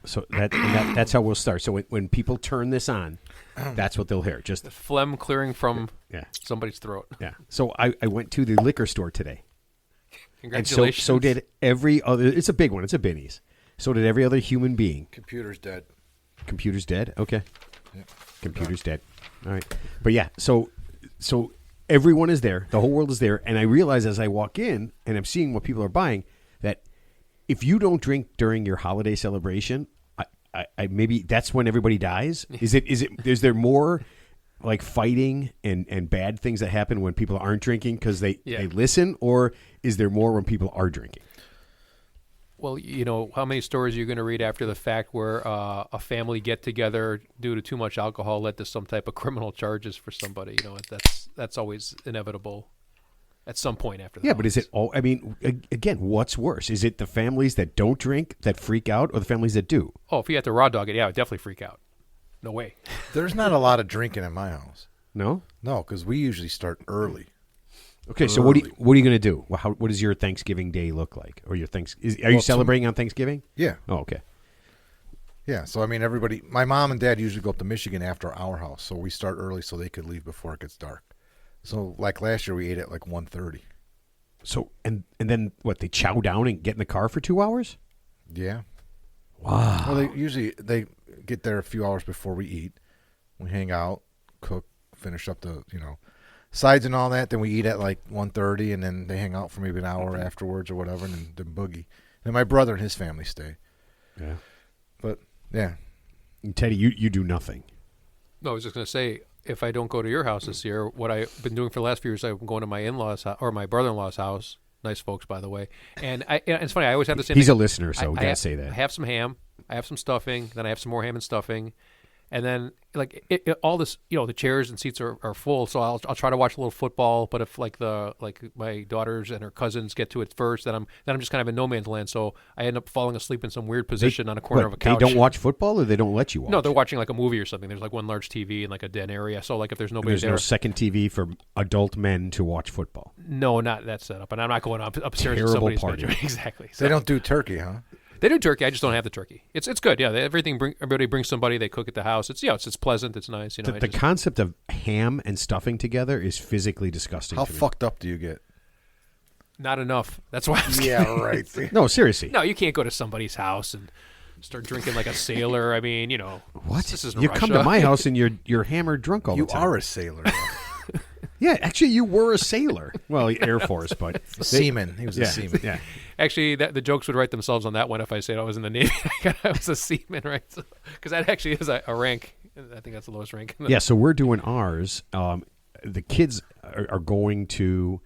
So that's how we'll start. So when people turn this on, that's what they'll hear. Just the phlegm clearing from somebody's throat. Yeah. So I went to the liquor store today. Congratulations. And so did every other. It's a big one. It's a Binny's. So did every other human being. Computer's dead. Computer's dead? Okay. Yeah. Computer's dead. All right. But yeah, so everyone is there. The whole world is there. And I realize as I walk in and I'm seeing what people are buying that if you don't drink during your holiday celebration, I maybe that's when everybody dies. Is there more like fighting and bad things that happen when people aren't drinking because they listen, or is there more when people are drinking? Well, how many stories are you going to read after the fact where a family get together due to too much alcohol led to some type of criminal charges for somebody? That's always inevitable at some point after that. Yeah, but is it all? I mean, again, what's worse? Is it the families that don't drink that freak out, or the families that do? Oh, if you had to raw dog it, I would definitely freak out. No way. There's not a lot of drinking in my house. No? No, because we usually start early. Okay, so what are you going to do? What does your Thanksgiving day look like? Or your are you celebrating on Thanksgiving? Yeah. Oh, okay. Yeah, so I mean, my mom and dad usually go up to Michigan after our house, so we start early so they could leave before it gets dark. So like last year, we ate at like 1:30. So and then what? They chow down and get in the car for 2 hours? Yeah. Wow. Well, they get there a few hours before we eat. We hang out, cook, finish up the sides and all that. Then we eat at like 1:30, and then they hang out for maybe an hour afterwards or whatever, and then boogie. And my brother and his family stay. Yeah. But yeah. And Teddy, you do nothing. No, I was just going to say, if I don't go to your house this year, what I've been doing for the last few years, I'm going to my in-laws or my brother-in-law's house. Nice folks, by the way. And it's funny. I always have the same. He's thing. a listener, so we gotta say that. I have some ham. I have some stuffing. Then I have some more ham and stuffing. And then like all this, the chairs and seats are full. So I'll try to watch a little football. But if like my daughters and her cousins get to it first, then I'm just kind of in no man's land. So I end up falling asleep in some weird position on a corner of a couch. They don't watch football, or they don't let you watch? No, they're watching like a movie or something. There's like one large TV in like a den area. So like if there's nobody there, no second TV for adult men to watch football. No, not that setup. And I'm not going upstairs to somebody's bedroom. Exactly. So. They don't do turkey, huh? They do turkey. I just don't have the turkey. It's good. Yeah, everybody brings somebody. They cook at the house. It's pleasant. It's nice. The concept of ham and stuffing together is physically disgusting. How to me. fucked up do you get? Not enough. That's why. Yeah, right. No, seriously. No, you can't go to somebody's house and start drinking like a sailor. I mean, what? This is you Russia. Come to my house and you're hammered drunk all the time. You are a sailor. Yeah, actually, you were a sailor. Well, Air Force, but seaman. He was a seaman. Yeah. Actually, the jokes would write themselves on that one if I said I was in the Navy. I was a seaman, right? Because that actually is a rank. I think that's the lowest rank. Yeah, so we're doing ours. The kids are going to,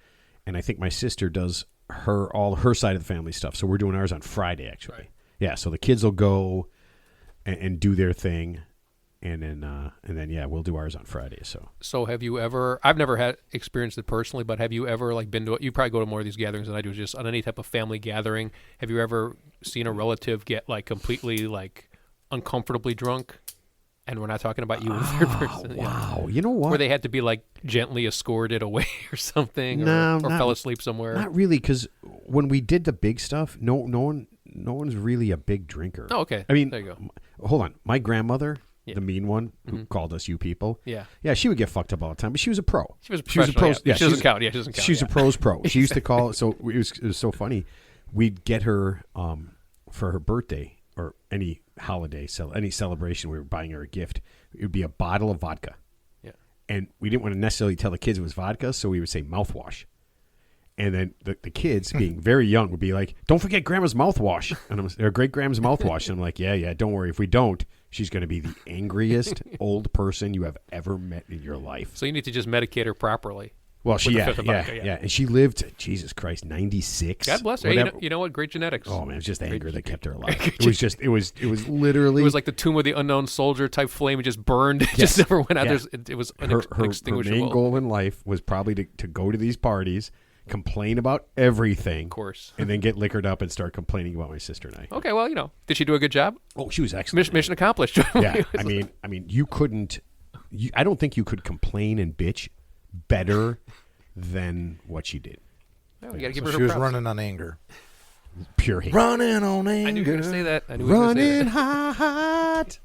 and I think my sister does all her side of the family stuff. So we're doing ours on Friday, actually. Right. Yeah, so the kids will go and do their thing. And then we'll do ours on Friday. So have you ever? I've never experienced it personally, but have you ever been to? You probably go to more of these gatherings than I do. Just on any type of family gathering, have you ever seen a relative get completely uncomfortably drunk? And we're not talking about you in the third person. Wow, you know what? Where they had to be gently escorted away or something, or fell asleep somewhere. Not really, because when we did the big stuff, no one's really a big drinker. Oh, okay. I mean, there you go. Hold on, my grandmother. Yeah. The mean one who called us you people. Yeah. Yeah, she would get fucked up all the time, but she was a pro. She was a pro. Yeah. She doesn't count. Yeah, she doesn't count. She's a pro's pro. She used to call. So it was so funny. We'd get her for her birthday or any holiday, any celebration. We were buying her a gift. It would be a bottle of vodka. Yeah. And we didn't want to necessarily tell the kids it was vodka, so we would say mouthwash. And then the kids, being very young, would be like, "Don't forget Grandma's mouthwash," or great Grandma's mouthwash. And I'm like, "Yeah, don't worry. If we don't, she's going to be the angriest old person you have ever met in your life." So you need to just medicate her properly. Well, and she lived, Jesus Christ, 96. God bless her. You know what? Great genetics. Oh man, it was just anger that kept her alive. It was literally. It was like the Tomb of the Unknown Soldier type flame. It just burned. It just never went out. Yeah. It was Her inextinguishable. main goal in life was probably to go to these parties, complain about everything, of course, and then get liquored up and start complaining about my sister and I. Okay, well, did she do a good job? Oh, she was excellent. Mission accomplished. Yeah, I mean, you couldn't. I don't think you could complain and bitch better than what she did. Well, you gotta give her she was running on anger. Pure hate. Running on anger. I knew you were going to say that. I knew you were going to say Running that. hot.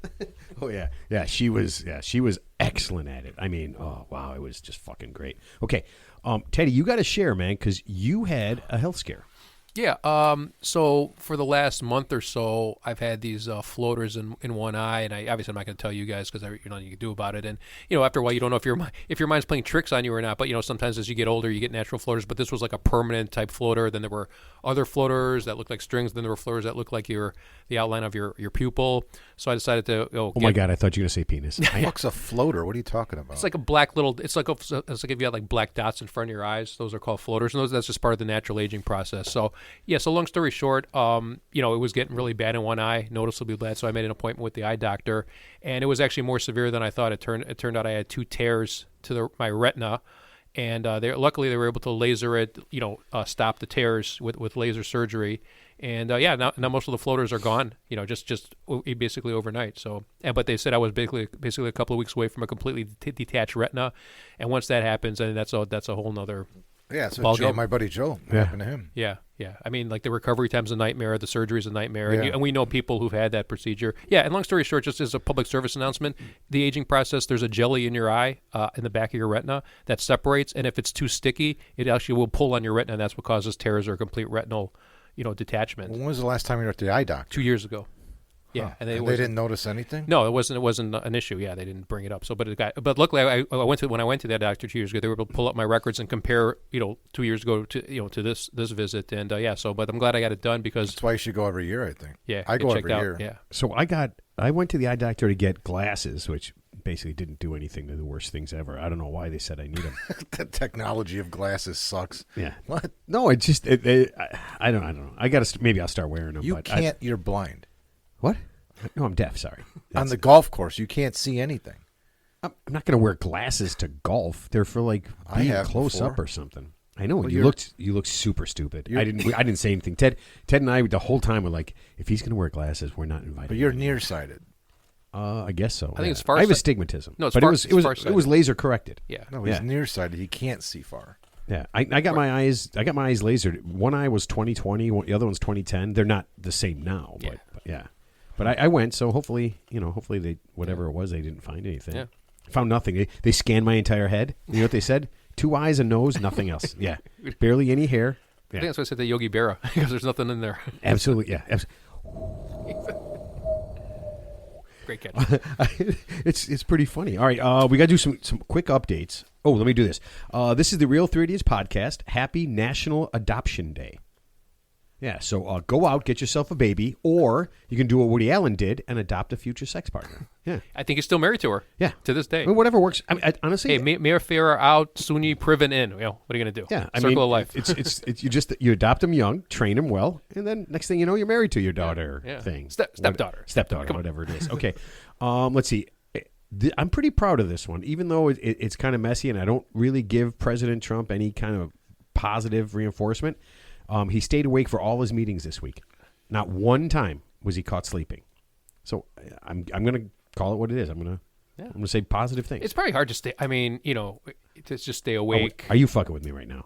Oh yeah. She was excellent at it. I mean, oh wow, it was just fucking great. Okay, Teddy, you got to share, man, because you had a health scare. Yeah. So for the last month or so, I've had these floaters in one eye, and obviously I'm not going to tell you guys because you know you can do about it. And after a while, you don't know if your mind's playing tricks on you or not. But sometimes as you get older, you get natural floaters. But this was like a permanent type floater. Then there were other floaters that looked like strings. Then there were floaters that looked like the outline of your pupil. So I decided to Oh my god, I thought you were going to say penis. What's a floater? What are you talking about? It's like a black little. It's like if you had like black dots in front of your eyes. Those are called floaters, and that's just part of the natural aging process. So yeah. So long story short, it was getting really bad in one eye, noticeably bad. So I made an appointment with the eye doctor, and it was actually more severe than I thought. It turned out I had 2 tears to my retina, and luckily they were able to laser it. Stop the tears with laser surgery. And now most of the floaters are gone. Just basically overnight. So, but they said I was basically a couple of weeks away from a completely detached retina, and once that happens, then that's a whole nother. Yeah, so Joe, my buddy Joe, what happened to him? Yeah. I mean, like the recovery time's a nightmare, the surgery's a nightmare, Yeah. and we know people who've had that procedure. Yeah, and long story short, just as a public service announcement, the aging process, there's a jelly in your eye, in the back of your retina, that separates, and if it's too sticky, it actually will pull on your retina, and that's what causes tears or complete retinal, detachment. When was the last time you were at the eye doctor? 2 years ago. Yeah, Huh. and they didn't notice anything. No, it wasn't an issue. Yeah, they didn't bring it up. So, but luckily, I went to that doctor 2 years ago. They were able to pull up my records and compare, 2 years ago to this visit. And but I'm glad I got it done because That's why you should go every year, I think. Yeah, I go get checked every out. year. Yeah, So I went to the eye doctor to get glasses, which basically didn't do anything to the worst things ever. I don't know why they said I need them. The technology of glasses sucks. Yeah. What? No, it just I don't know. I got to maybe I'll start wearing them. You but can't. You're blind. What? No, I'm deaf. Sorry. On the golf course, you can't see anything. I'm not going to wear glasses to golf. They're for like I being have close before. up or something. I know. Well, you looked super stupid. I didn't say anything. Ted and I the whole time were like, if he's going to wear glasses, we're not invited. But you're nearsighted. I guess so. I think it's I have farsighted. astigmatism. No, it's but it's it was farsighted. laser corrected. yeah. No, he's Yeah. nearsighted. He can't see far. Yeah, I got my eyes. I got my eyes lasered. One eye was 20/20. The other one's 20/10. They're not the same now. But yeah. But I went. So hopefully they whatever it was, they didn't find anything. Yeah. Found nothing. They scanned my entire head. You know what they said? 2 eyes, a nose, nothing else. Yeah, barely any hair. I think that's why I said the Yogi Berra because there's nothing in there. Absolutely. Yeah. Great catch. It's pretty funny. All right, we got to do some quick updates. Oh, let me do this. This is the Real 3 Idiots podcast. Happy National Adoption Day. Yeah, so go out, get yourself a baby, or you can do what Woody Allen did and adopt a future sex partner. Yeah, I think he's still married to her. Yeah, to this day. I mean, whatever works. I mean, honestly, Hey, Mir Farah out, Sunni Priven in. What are you gonna do? yeah, I Circle mean, of life. It's you adopt them young, train them well, and then next thing you know, you're married to your daughter. Yeah. Thing Stepdaughter. stepdaughter, whatever it is. Okay, let's see. I'm pretty proud of this one, even though it's kind of messy, and I don't really give President Trump any kind of positive reinforcement. He stayed awake for all his meetings this week. Not one time was he caught sleeping. So I'm going to call it what it is. I'm going to say positive things. It's probably hard to stay. I mean, to just stay awake. Are you fucking with me right now?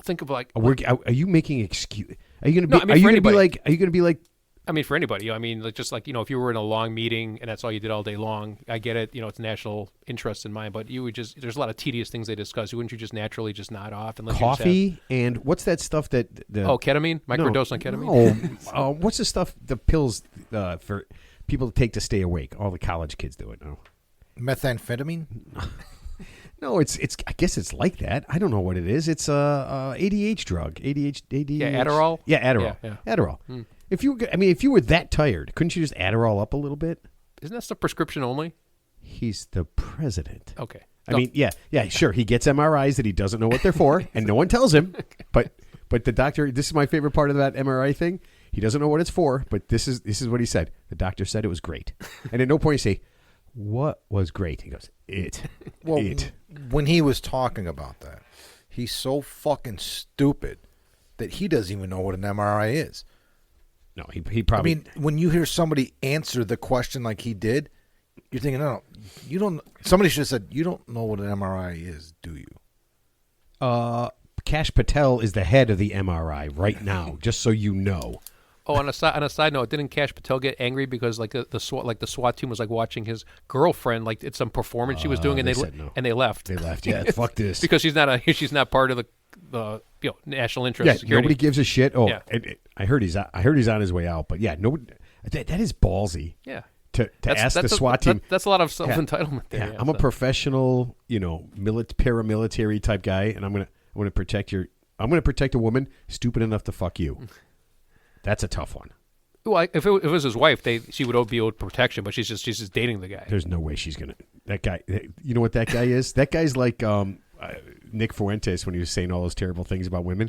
Think of like. Are you making excuse? Are you going to be? No, I mean, are you for going to be anybody. like? Are you going to be like? I mean, for anybody. I mean, like, just like, if you were in a long meeting and that's all you did all day long, I get it. It's national interest in mind, but you would there's a lot of tedious things they discuss. Wouldn't you just naturally just nod off? Unless Coffee and what's that stuff that? ketamine? Microdose on ketamine? No. What's the stuff, the pills for people to take to stay awake? All the college kids do it now. Methamphetamine? No, it's. I guess it's like that. I don't know what it is. It's a ADH drug. ADH. Yeah, Adderall? Yeah, Adderall. Yeah. Adderall. If you were that tired, couldn't you just Adderall up a little bit? Isn't that stuff prescription only? He's the president. Okay. I mean, yeah, sure. He gets MRIs that he doesn't know what they're for, and no one tells him. But the doctor. This is my favorite part of that MRI thing. He doesn't know what it's for, but this is what he said. The doctor said it was great, and at no point you say, "What was great?" He goes, "It." Well, it. when he was talking about that, he's so fucking stupid that he doesn't even know what an MRI is. No, he probably. I mean, when you hear somebody answer the question like he did, you're thinking, no, you don't. Somebody should have said, you don't know what an MRI is, do you? Kash Patel is the head of the MRI right now, just so you know. Oh, on a side note, didn't Kash Patel get angry because like the SWAT team was like watching his girlfriend, like it's some performance she was doing, and they said no. and they left. They left. Yeah, fuck this. Because she's not part of the national interest. Yeah, security. nobody gives a shit. Oh, Yeah. I heard he's on his way out, but yeah, no, that is ballsy. Yeah. To ask the SWAT team. That's a lot of self entitlement there. Yeah, I'm a professional, paramilitary type guy, and I'm gonna protect a woman stupid enough to fuck you. That's a tough one. Well, if it was his wife, she would be owed protection, but she's just dating the guy. There's no way she's gonna. That guy. You know what that guy is? That guy's like Nick Fuentes when he was saying all those terrible things about women.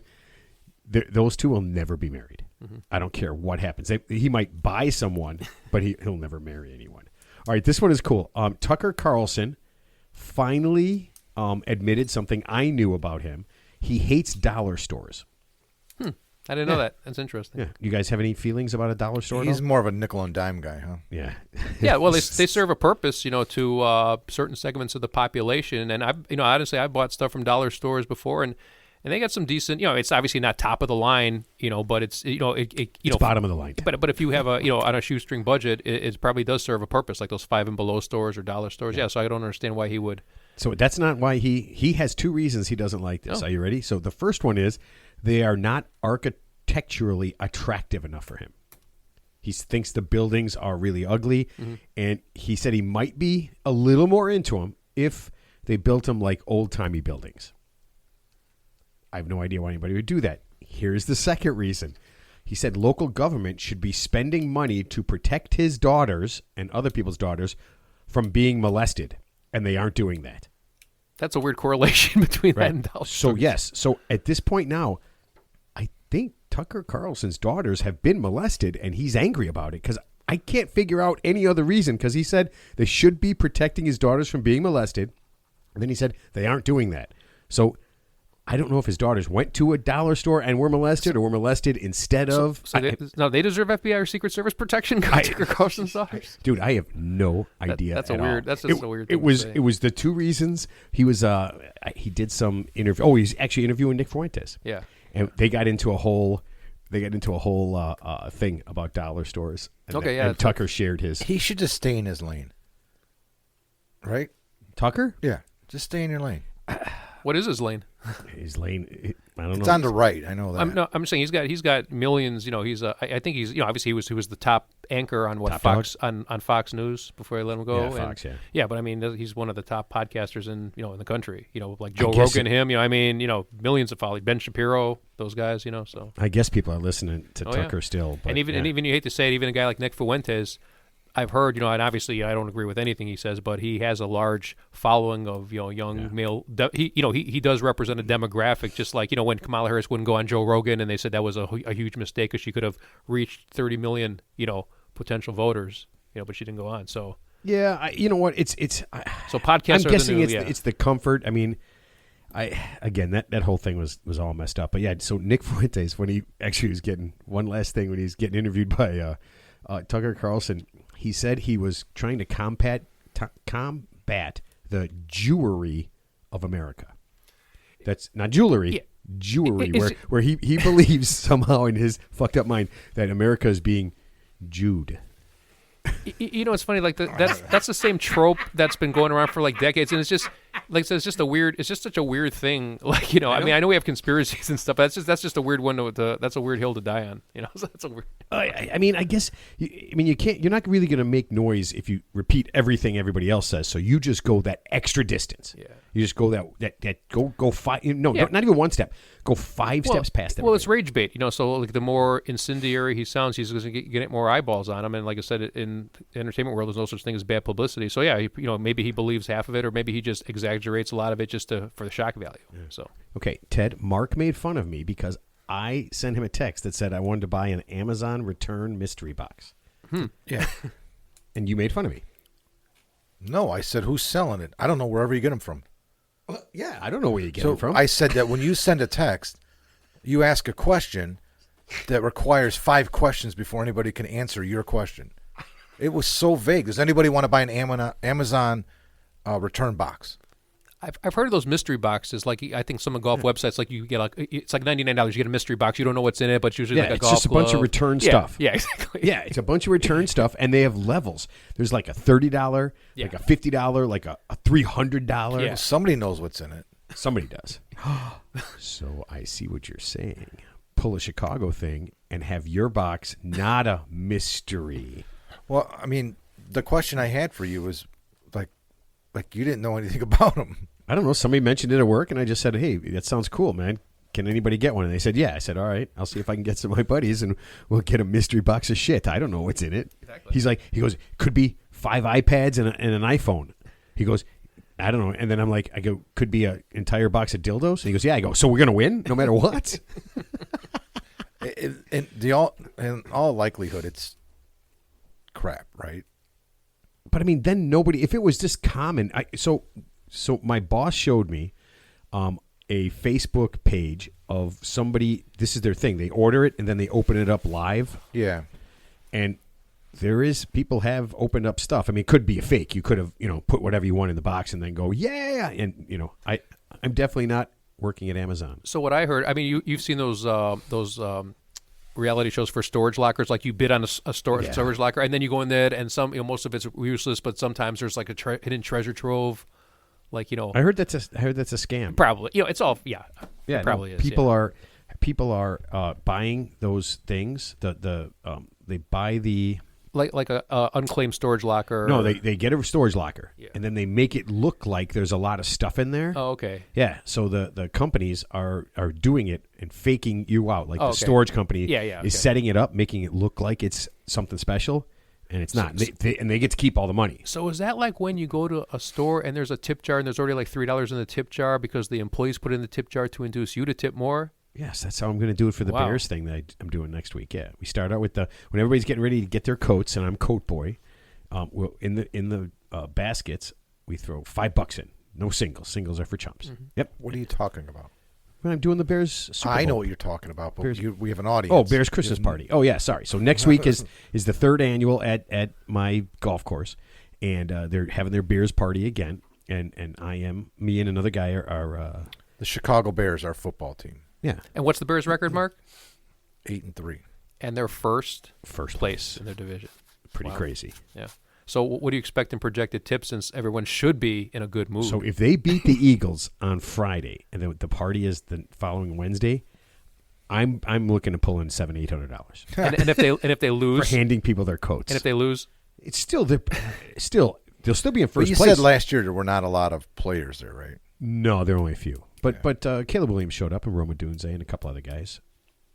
Those two will never be married. Mm-hmm. I don't care what happens. He might buy someone, but he'll never marry anyone. All right, this one is cool. Tucker Carlson finally admitted something I knew about him. He hates dollar stores. I didn't know that. That's interesting. Yeah. You guys have any feelings about a dollar store? He's more of a nickel and dime guy, huh? Yeah. Yeah. Well, they serve a purpose, to certain segments of the population. And honestly, I bought stuff from dollar stores before, and they got some decent. It's obviously not top of the line, but it's it's bottom of the line. But if you have on a shoestring budget, it probably does serve a purpose, like those 5 and below stors or dollar stores. Yeah. So I don't understand why he would. So that's not why he has 2 reasons he doesn't like this. Oh. Are you ready? So the first one is they are not architecturally attractive enough for him. He thinks the buildings are really ugly, and he said he might be a little more into them if they built them like old-timey buildings. I have no idea why anybody would do that. Here's the second reason. He said local government should be spending money to protect his daughters and other people's daughters from being molested, and they aren't doing that. That's a weird correlation between that and dollar So, stores. yes. So, at this point now, I think Tucker Carlson's daughters have been molested, and he's angry about it because I can't figure out any other reason because he said they should be protecting his daughters from being molested, and then he said they aren't doing that. So, I don't know if his daughters went to a dollar store and were molested or were molested instead of. So they deserve FBI or Secret Service protection? Tucker Carlson's daughters? Dude, I have no idea. That's at a weird. all. That's just a weird. It was the 2 reasons. He was he did some interview. Oh, he's actually interviewing Nick Fuentes. Yeah, and they got into a whole thing about dollar stores. And Tucker shared his. He should just stay in his lane, right? Tucker? Yeah, just stay in your lane. what is his lane? His lane. I don't know. It's on the right. I know that. I'm saying he's got millions. I think he's obviously he was the top anchor on Top Fox on Fox News before they let him go. Yeah, Fox. Yeah. Yeah, but I mean he's one of the top podcasters in the country. Like Joe guess Rogan, millions of followers. Ben Shapiro, those guys. So I guess people are listening to Tucker still. But, and even you hate to say it, even a guy like Nick Fuentes. I've heard, and obviously I don't agree with anything he says, but he has a large following of, young male. He does represent a demographic, just like, when Kamala Harris wouldn't go on Joe Rogan and they said that was a huge mistake because she could have reached 30 million, potential voters, but she didn't go on. So yeah, you know what? It's so podcasts. I'm guessing the new, it's the comfort. I mean, that whole thing was all messed up. But yeah, so Nick Fuentes, when he actually was getting one last thing when he's getting interviewed by Tucker Carlson. He said he was trying to combat the Jewery of America. That's not jewelry, Jewery, where he believes somehow in his fucked up mind that America is being Jewed. It's funny. Like that's the same trope that's been going around for like decades, and it's just like I said, it's just such a weird thing. Like I know we have conspiracies and stuff. But that's just a weird one that's a weird hill to die on. So that's a weird. I mean, I guess you can't. You're not really going to make noise if you repeat everything everybody else says. So you just go that extra distance. Yeah. You just go go 5. No, not even 1 step. Go 5 steps past them. Well, it's rage bait. So like the more incendiary he sounds, he's going to get more eyeballs on him. And like I said, in the entertainment world, there's no such thing as bad publicity. So yeah, maybe he believes half of it, or maybe he just exaggerates a lot of it just for the shock value. Yeah. So okay, Ted, Mark made fun of me because I sent him a text that said I wanted to buy an Amazon return mystery box. Yeah, and you made fun of me. No, I said who's selling it? I don't know wherever you get them from. Yeah, I don't know where you get them from. I said that when you send a text, you ask a question that requires 5 questions before anybody can answer your question. It was so vague. Does anybody want to buy an Amazon return box? I've heard of those mystery boxes. Like I think some of golf websites, like you get like it's like $99. You get a mystery box. You don't know what's in it, but it's usually like a it's golf just a bunch of glove. return stuff. Yeah, exactly. Yeah, it's a bunch of return stuff, and they have levels. There's like a $30, like a $50, like a $300. Yeah. Well, somebody knows what's in it. Somebody does. So I see what you're saying. Pull a Chicago thing and have your box not a mystery. Well, I mean, the question I had for you was like you didn't know anything about them. I don't know. Somebody mentioned it at work, and I just said, "Hey, that sounds cool, man. Can anybody get one?" And they said, "Yeah." I said, "All right, I'll see if I can get some of my buddies, and we'll get a mystery box of shit. I don't know what's in it." Exactly. He goes, could be 5 iPads and an iPhone. He goes, I don't know. And then I'm like, I go, could be an entire box of dildos. And he goes, yeah. I go, so we're gonna win no matter what. In all likelihood, it's crap, right? But I mean, then nobody. If it was just common, so my boss showed me a Facebook page of somebody. This is their thing. They order it and then they open it up live. Yeah. And people have opened up stuff. I mean, it could be a fake. You could have, put whatever you want in the box and then go, yeah. And I'm definitely not working at Amazon. So what I heard, I mean, you've seen those reality shows for storage lockers, like you bid on a storage locker, and then you go in there, and most of it's useless, but sometimes there's like a hidden treasure trove, like I heard that's a scam. Probably, it's all it probably is. People are buying those things. They buy the like a unclaimed storage locker. No, they get a storage locker, and then they make it look like there's a lot of stuff in there. Oh, okay. Yeah, so the companies are doing it and faking you out. Like the storage company is setting it up, making it look like it's something special, and it's not. And they get to keep all the money. So is that like when you go to a store and there's a tip jar and there's already like $3 in the tip jar because the employees put in the tip jar to induce you to tip more? Yes, that's how I'm going to do it for the Bears thing that I'm doing next week. Yeah, we start out with when everybody's getting ready to get their coats, and I'm coat boy. In the baskets, we throw $5 in. No singles. Singles are for chumps. Mm-hmm. Yep. What are you talking about? When I'm doing the Bears Super Bowl. I know what you're talking about, but we have an audience. Oh, Bears Christmas party. Oh, yeah, sorry. So next week is the third annual at my golf course, and they're having their Bears party again. And me and another guy are the Chicago Bears, our football team. Yeah. And what's the Bears record, Mark? 8-3. And they're first place in their division. Pretty crazy. Yeah. So what do you expect in projected tips, since everyone should be in a good mood? So if they beat the Eagles on Friday and the party is the following Wednesday, I'm looking to pull in $700-800. and if they lose, for handing people their coats. And if they lose, it's they'll still be in first place. You said last year there were not a lot of players there, right? No, there are only a few. But Caleb Williams showed up, and Roma Dunze, and a couple other guys.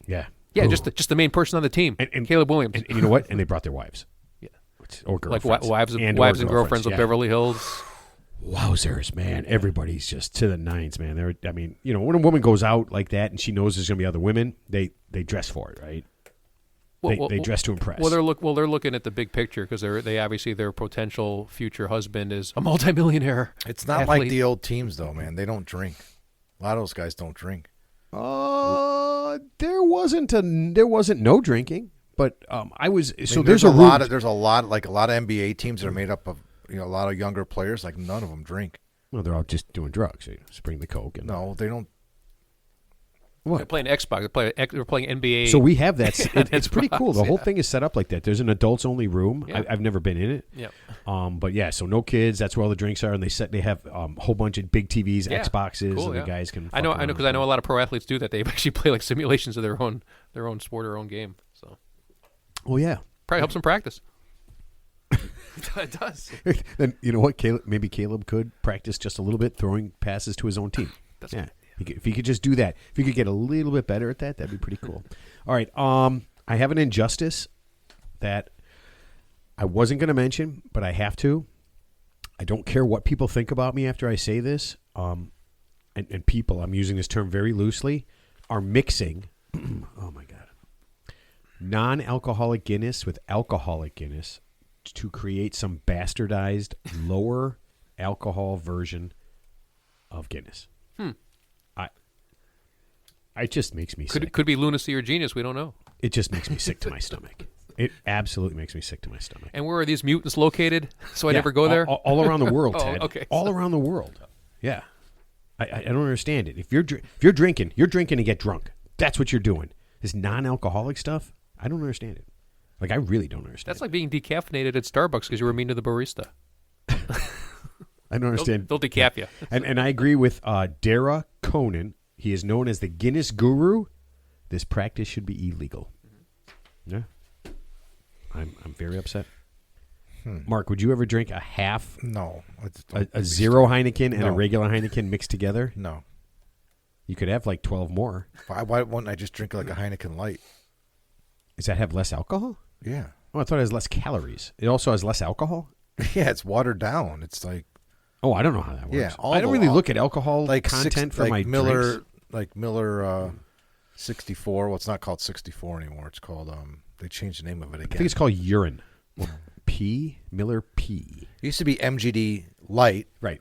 Yeah. Yeah, just the main person on the team, and Caleb Williams. And you know what? And they brought their wives. Yeah. Or Like girlfriends. wives and girlfriends of Beverly Hills. Wowzers, man. Everybody's just to the nines, man. When a woman goes out like that and she knows there's going to be other women, they dress for it, right? They dress to impress. They're looking at the big picture because they obviously their potential future husband is a multimillionaire. It's not like the old teams, though, man. They don't drink. A lot of those guys don't drink. There wasn't no drinking, but I was. So there's a lot of NBA teams that are made up of a lot of younger players. Like none of them drink. Well, they're all just doing drugs. They just bring the coke. No, they don't. What? They're playing Xbox. They're playing NBA. So we have that. It's pretty cool. The whole thing is set up like that. There's an adults only room. Yeah. I've never been in it. Yeah. But yeah, so no kids. That's where all the drinks are, and they have a whole bunch of big TVs, Xboxes, cool, and the guys can. I know because I know a lot of pro athletes do that. They actually play like simulations of their own sport or their own game. So. Well, yeah. Probably helps them practice. It does. Then you know what? Maybe Caleb could practice just a little bit, throwing passes to his own team. That's yeah. If he could just do that, if he could get a little bit better at that, that'd be pretty cool. All right. I have an injustice that I wasn't going to mention, but I have to. I don't care what people think about me after I say this. And people, I'm using this term very loosely, are mixing, oh my God, non-alcoholic Guinness with alcoholic Guinness to create some bastardized lower alcohol version of Guinness. It just makes me sick. Could be lunacy or genius. We don't know. It just makes me sick to my stomach. It absolutely makes me sick to my stomach. And where are these mutants located? So I never go there? All around the world, Ted. Okay. All around the world. Yeah. I don't understand it. If you're drinking, you're drinking to get drunk. That's what you're doing. This non-alcoholic stuff, I don't understand it. Like, I really don't understand. That's like being decaffeinated at Starbucks because you were mean to the barista. I don't understand. They'll decaf you. And I agree with Dara Conan. He is known as the Guinness Guru. This practice should be illegal. Yeah, I'm very upset. Mark, would you ever drink a half? No. A zero Heineken and a regular Heineken mixed together? No. You could have like 12 more. Why wouldn't I just drink like a Heineken Light? Does that have less alcohol? Yeah. Oh, I thought it has less calories. It also has less alcohol? Yeah, it's watered down. It's like... Oh, I don't know how that works. Yeah, I don't really look at alcohol content for my Miller, drinks. Like Miller 64. Well, it's not called 64 anymore. It's called... they changed the name of it again. I think it's called urine. Miller P. It used to be MGD Light. Right.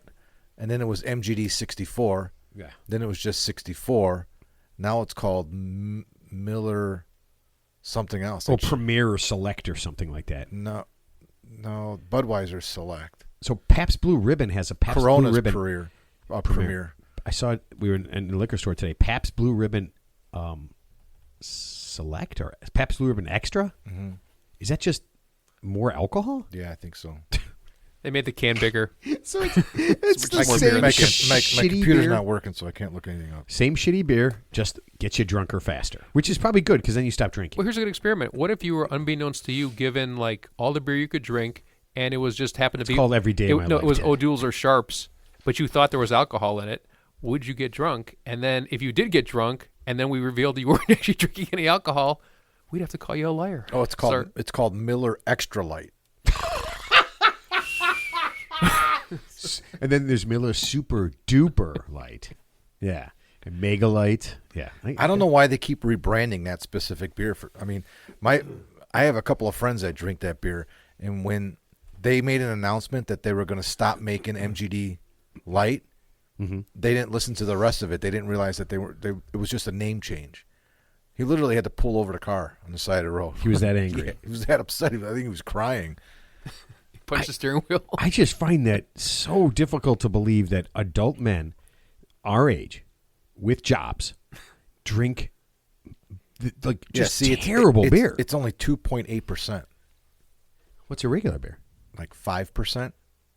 And then it was MGD 64. Yeah. Then it was just 64. Now it's called Miller something else. Oh, Premier or Select or something like that. No, Budweiser Select. So Pabst Blue Ribbon has a Pabst Corona's Blue Ribbon. Premier. I saw we were in the liquor store today. Pabst Blue Ribbon Select or Pabst Blue Ribbon Extra? Mm-hmm. Is that just more alcohol? Yeah, I think so. They made the can bigger. So it's the My same computer's beer. not working, so I can't look anything up. Same shitty beer, just gets you drunker faster, which is probably good because then you stop drinking. Well, here's a good experiment. What if you were, unbeknownst to you, given like all the beer you could drink, and it was just happened to be called Every Day of My No, Life, it was Ted. O'Doul's or Sharps, but you thought there was alcohol in it. Would you get drunk? And then if you did get drunk, and then we revealed you weren't actually drinking any alcohol, we'd have to call you a liar. Oh, it's called Miller Extra Light. And then there's Miller Super Duper Light. Yeah. And Mega Light. Yeah. I don't know why they keep rebranding that specific beer. I have a couple of friends that drink that beer, and when they made an announcement that they were going to stop making MGD Light, they didn't listen to the rest of it. They didn't realize that it was just a name change. He literally had to pull over the car on the side of the road. He was that angry. Yeah, he was that upset. I think he was crying. Punch the steering wheel. I just find that so difficult to believe that adult men our age with jobs drink terrible beer. It's only 2.8%. What's a regular beer? Like 5%,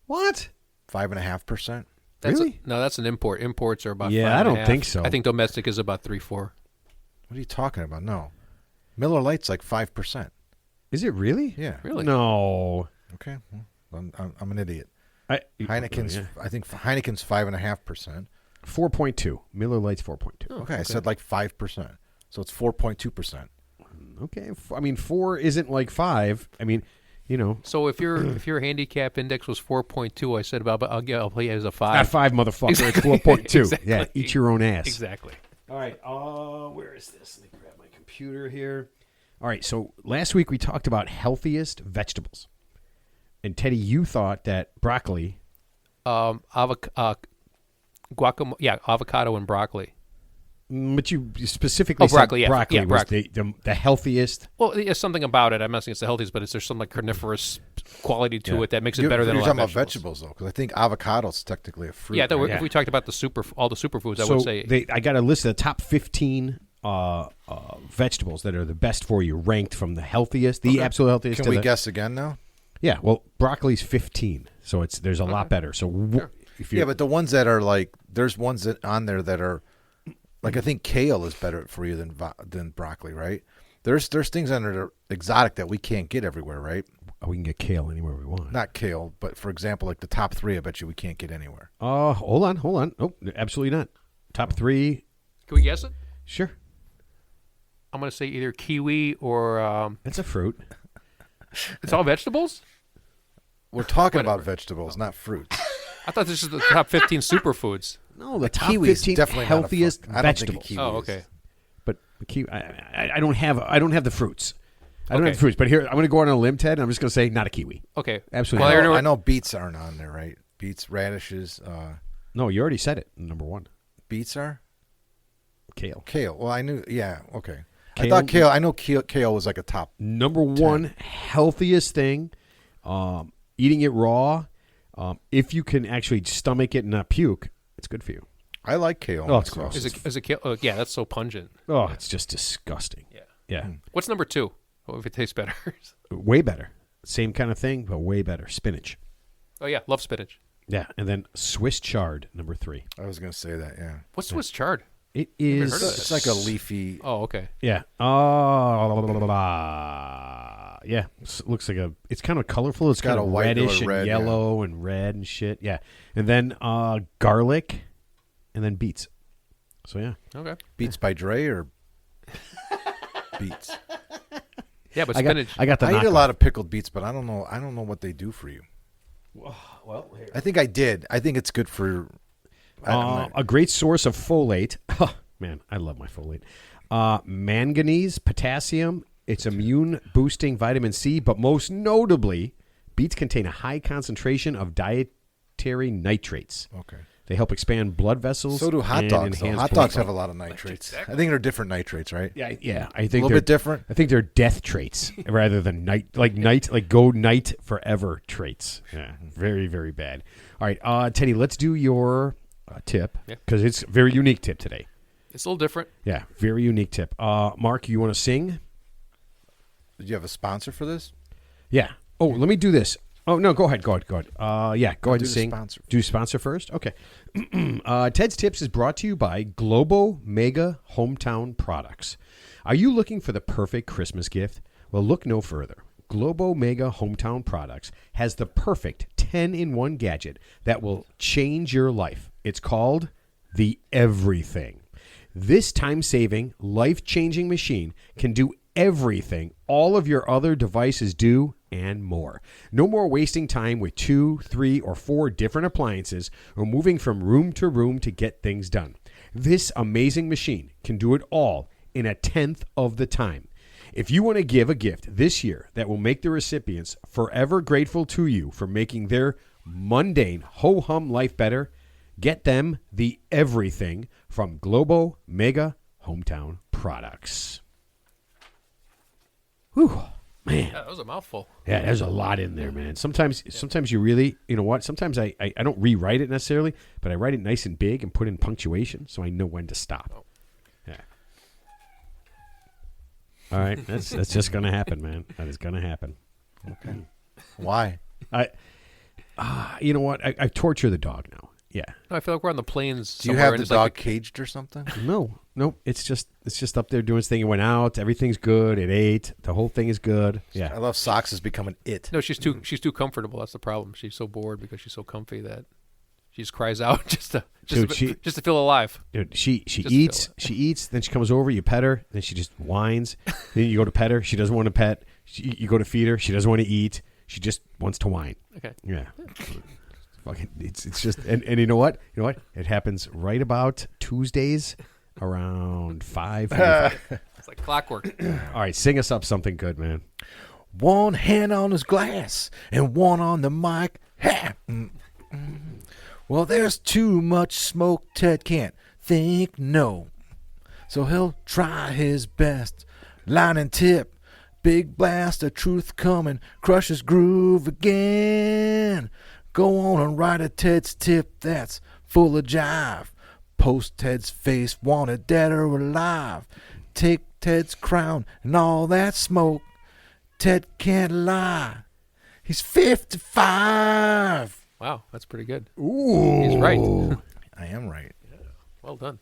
What? 5.5%. Really? No, that's an import. Imports are about 5.5. I don't think so. I think domestic is about 3-4. What are you talking about? No. Miller Lite's like 5%. Is it really? Yeah. Really? No. Okay. Well, I'm an idiot. Heineken's. I think Heineken's 5.5%. 4.2. Miller Lite's 4.2. Okay, I said like 5%. So it's 4.2%. Okay. I mean, 4 isn't like 5. I mean, you know. So if your handicap index was 4.2, I said I'll play it as a 5. Not 5, motherfucker. Exactly. It's 4.2. Exactly. Yeah, eat your own ass. Exactly. All right. Where is this? Let me grab my computer here. All right. So last week we talked about healthiest vegetables. And Teddy, you thought that broccoli. Guacamole, avocado and broccoli. But you specifically broccoli, said broccoli yeah, was broccoli. the healthiest. Well, there's something about it. I'm not saying it's the healthiest, but there's some like carnivorous quality to it that makes it better than a You're lot of talking about vegetables. vegetables, though, because I think avocado's technically a fruit. Yeah, right? if we talked about all the superfoods, I So would say I got a list of the top 15 vegetables that are the best for you, ranked from the healthiest, the absolute healthiest. Can we guess again now? Yeah, well, broccoli's 15 , so there's a lot better. So if you Yeah, but the ones that are like, there's ones that on there that are, like I think kale is better for you than broccoli, right? There's things on there that are exotic that we can't get everywhere, right? we can get kale anywhere we want. Not kale, but for example, like the top 3, I bet you we can't get anywhere. Hold on. Oh, absolutely not. Top 3. Can we guess it? Sure. I'm going to say either kiwi or That's a fruit. it's all vegetables. We're talking about vegetables, not fruits. I thought this is the top 15 superfoods. No, the top Kiwi is 15 definitely not a healthiest fruit. I don't think a vegetables. kiwi Oh, is. okay. But the kiwi, I don't have the fruits. I don't Okay. have the fruits. But here, I'm going to go on a limb, Ted, and I'm just going to say not a kiwi. Okay. Absolutely. Well, not. I know beets aren't on there, right? Beets, radishes, No, you already said it. Number 1, beets are? kale. Kale. Well, I knew, yeah, okay. I Kale- thought kale, I know kale was like a top. Number 1 healthiest thing, eating it raw. If you can actually stomach it and not puke, it's good for you. I like kale. Oh, it's myself. gross. Is it kale? Yeah, that's so pungent. Oh, it's just disgusting. Yeah. Yeah. What's number 2? What if it tastes better? Way better. Same kind of thing, but way better. Spinach. Oh yeah, love spinach. Yeah. And then Swiss chard, number 3. I was going to say that, yeah. What's Swiss chard? It Never is. heard of It's like a leafy. Oh, okay. Yeah. Oh, yeah. Looks like it's kind of colorful. It's got kind a of white or reddish and red, yellow and red and shit. Yeah. And then garlic and then beets. So, yeah. Okay. Beets by Dre or beets? Yeah, but I spinach. got the I eat a knockoff. lot of pickled beets, but I don't know. I don't know what they do for you. Well, here. I think I did. I think it's good for. A great source of folate. Man, I love my folate. Manganese, potassium. It's immune-boosting vitamin C, but most notably, beets contain a high concentration of dietary nitrates. Okay. They help expand blood vessels. So do hot and dogs. Though. enhance Hot blood dogs flow. have a lot of nitrates. I think they're different nitrates, right? Yeah. I think A little they're bit different. I think they're death traits rather than like go night forever traits. Yeah, very very bad. All right, Teddy, let's do your tip Yeah. because it's a very unique tip today. It's a little different. Yeah, very unique tip. Mark, you want to sing? Did you have a sponsor for this? Yeah. Oh, let me do this. Oh no, go ahead. Yeah, go ahead do and the sing. sponsor. Do sponsor first. Okay. Ted's Tips is brought to you by Globo Mega Hometown Products. Are you looking for the perfect Christmas gift? Well, look no further. Globo Mega Hometown Products has the perfect 10-in-1 gadget that will change your life. It's called the Everything. This time-saving, life-changing machine can do everything all of your other devices do and more. No more wasting time with 2, 3, or 4 different appliances or moving from room to get things done. This amazing machine can do it all in a tenth of the time. If you want to give a gift this year that will make the recipients forever grateful to you for making their mundane ho-hum life better, get them the Everything from Globo Mega Hometown Products. Whew, man. Yeah, that was a mouthful. Yeah, there's a lot in there, man. Sometimes you really, you know what? Sometimes I don't rewrite it necessarily, but I write it nice and big and put in punctuation so I know when to stop. Yeah. All right, that's just gonna happen, man. That is gonna happen. Okay. Why? You know what? I torture the dog now. Yeah. No, I feel like we're on the plains. Do you somewhere, have and the it's dog like caged or something? No. It's just up there doing its thing. It went out. Everything's good. It ate. The whole thing is good. Yeah. I love socks has become an it. No, she's too comfortable. That's the problem. She's so bored because she's so comfy that she just cries out just to feel alive. Dude, she Just eats. feel it. She eats. Then she comes over. You pet her. Then she just whines. Then you go to pet her. She doesn't want to pet. You go to feed her. She doesn't want to eat. She just wants to whine. Okay. Yeah. Fucking. It's just and you know what? You know what? It happens right about Tuesdays around 5. It's like clockwork. All right, sing us up something good, man. One hand on his glass and one on the mic. Ha! Well, there's too much smoke. Ted can't think no. So he'll try his best. Line and tip. Big blast of truth coming. Crush his groove again. Go on and write a Ted's tip that's full of jive. Post Ted's face, wanted dead or alive. Take Ted's crown and all that smoke. Ted can't lie. He's 55. Wow, that's pretty good. Ooh, He's right. I am right. Well done.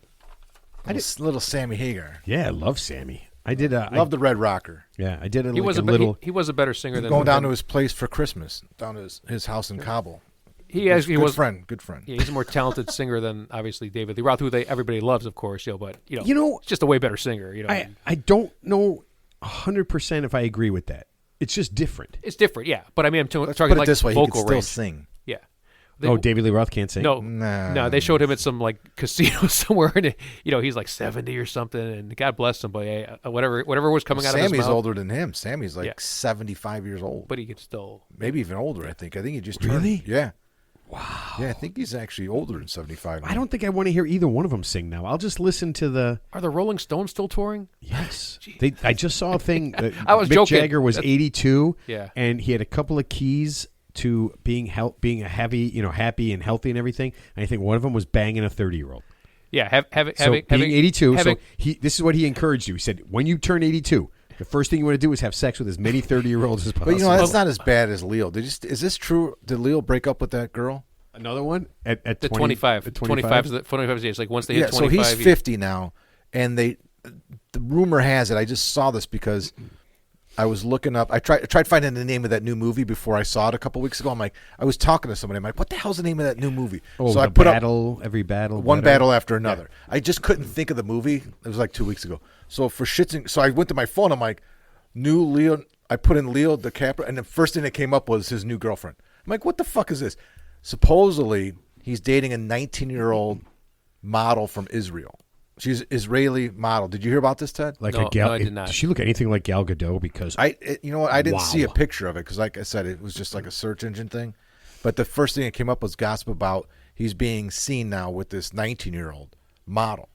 Little Sammy Hagar. Yeah, I love Sammy. I did. Love the Red Rocker. Yeah, I did it. He was a little. he was a better singer than Going down to his place for Christmas, down to his house in Kabul. He actually good was good friend. Yeah, he's a more talented singer than obviously David Lee Roth, who everybody loves, of course. But You know, just a way better singer. I don't know 100% if I agree with that. It's just different. It's different, yeah. But I mean, I'm Let's talking put it like this way: he vocal can still range. sing. Yeah. David Lee Roth can't sing. No, Nah. no. They showed him at some like casino somewhere, and he's like 70 or something. And God bless him, but whatever was coming out of his Sammy's mouth. older than him. Sammy's like Yeah. 75 years old. But he could still. Maybe even older, I think. I think he just Really? turned. Yeah. Wow. Yeah, I think he's actually older than 75. I don't think I want to hear either one of them sing now. I'll just listen to the. Are the Rolling Stones still touring? Yes. I just saw a thing. That I was Mick joking. Jagger was 82. Yeah. And he had a couple of keys to being a happy and healthy and everything. And I think one of them was banging a 30-year-old. Yeah, having 82. having, So this is what he encouraged you. He said, when you turn 82, the first thing you want to do is have sex with as many 30-year-olds as possible. But that's not as bad as Leo. Is this true? Did Leo break up with that girl? Another one at the 20, 25. At 25 is the age. Like once they hit 25. So he's 50 now, and the rumor has it. I just saw this because I was looking up. I tried finding the name of that new movie before I saw it a couple weeks ago. I'm like, I was talking to somebody. I'm like, what the hell's the name of that new movie? Oh, so I the put battle, every battle, one whatever. battle after another. Yeah. I just couldn't think of the movie. It was like 2 weeks ago. So for shits, so I went to my phone. I'm like, new Leo. I put in Leo DiCaprio, and the first thing that came up was his new girlfriend. I'm like, what the fuck is this? Supposedly, he's dating a 19-year-old model from Israel. She's an Israeli model. Did you hear about this, Ted? Like no, a Gal, no, I did not. Does she look anything like Gal Gadot? Because you know what? I didn't Wow. see a picture of it because, like I said, it was just like a search engine thing. But the first thing that came up was gossip about he's being seen now with this 19-year-old model.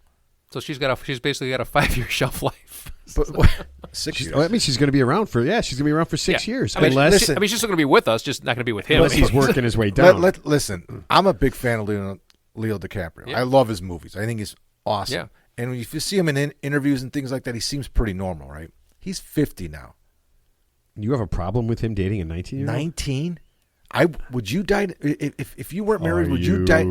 So she's basically got a 5-year shelf life. But 6 years. that means she's going to be around for she's going to be around for 6 Yeah. years. I mean, Unless she's still going to be with us, just not going to be with him. unless he's working his way down. Listen, I'm a big fan of Leo DiCaprio. Yeah. I love his movies. I think he's awesome. Yeah. And if you see him in interviews and things like that, he seems pretty normal, right? He's 50 now. You have a problem with him dating a 19-year-old? 19? Would you die if you weren't married? Are Would you die?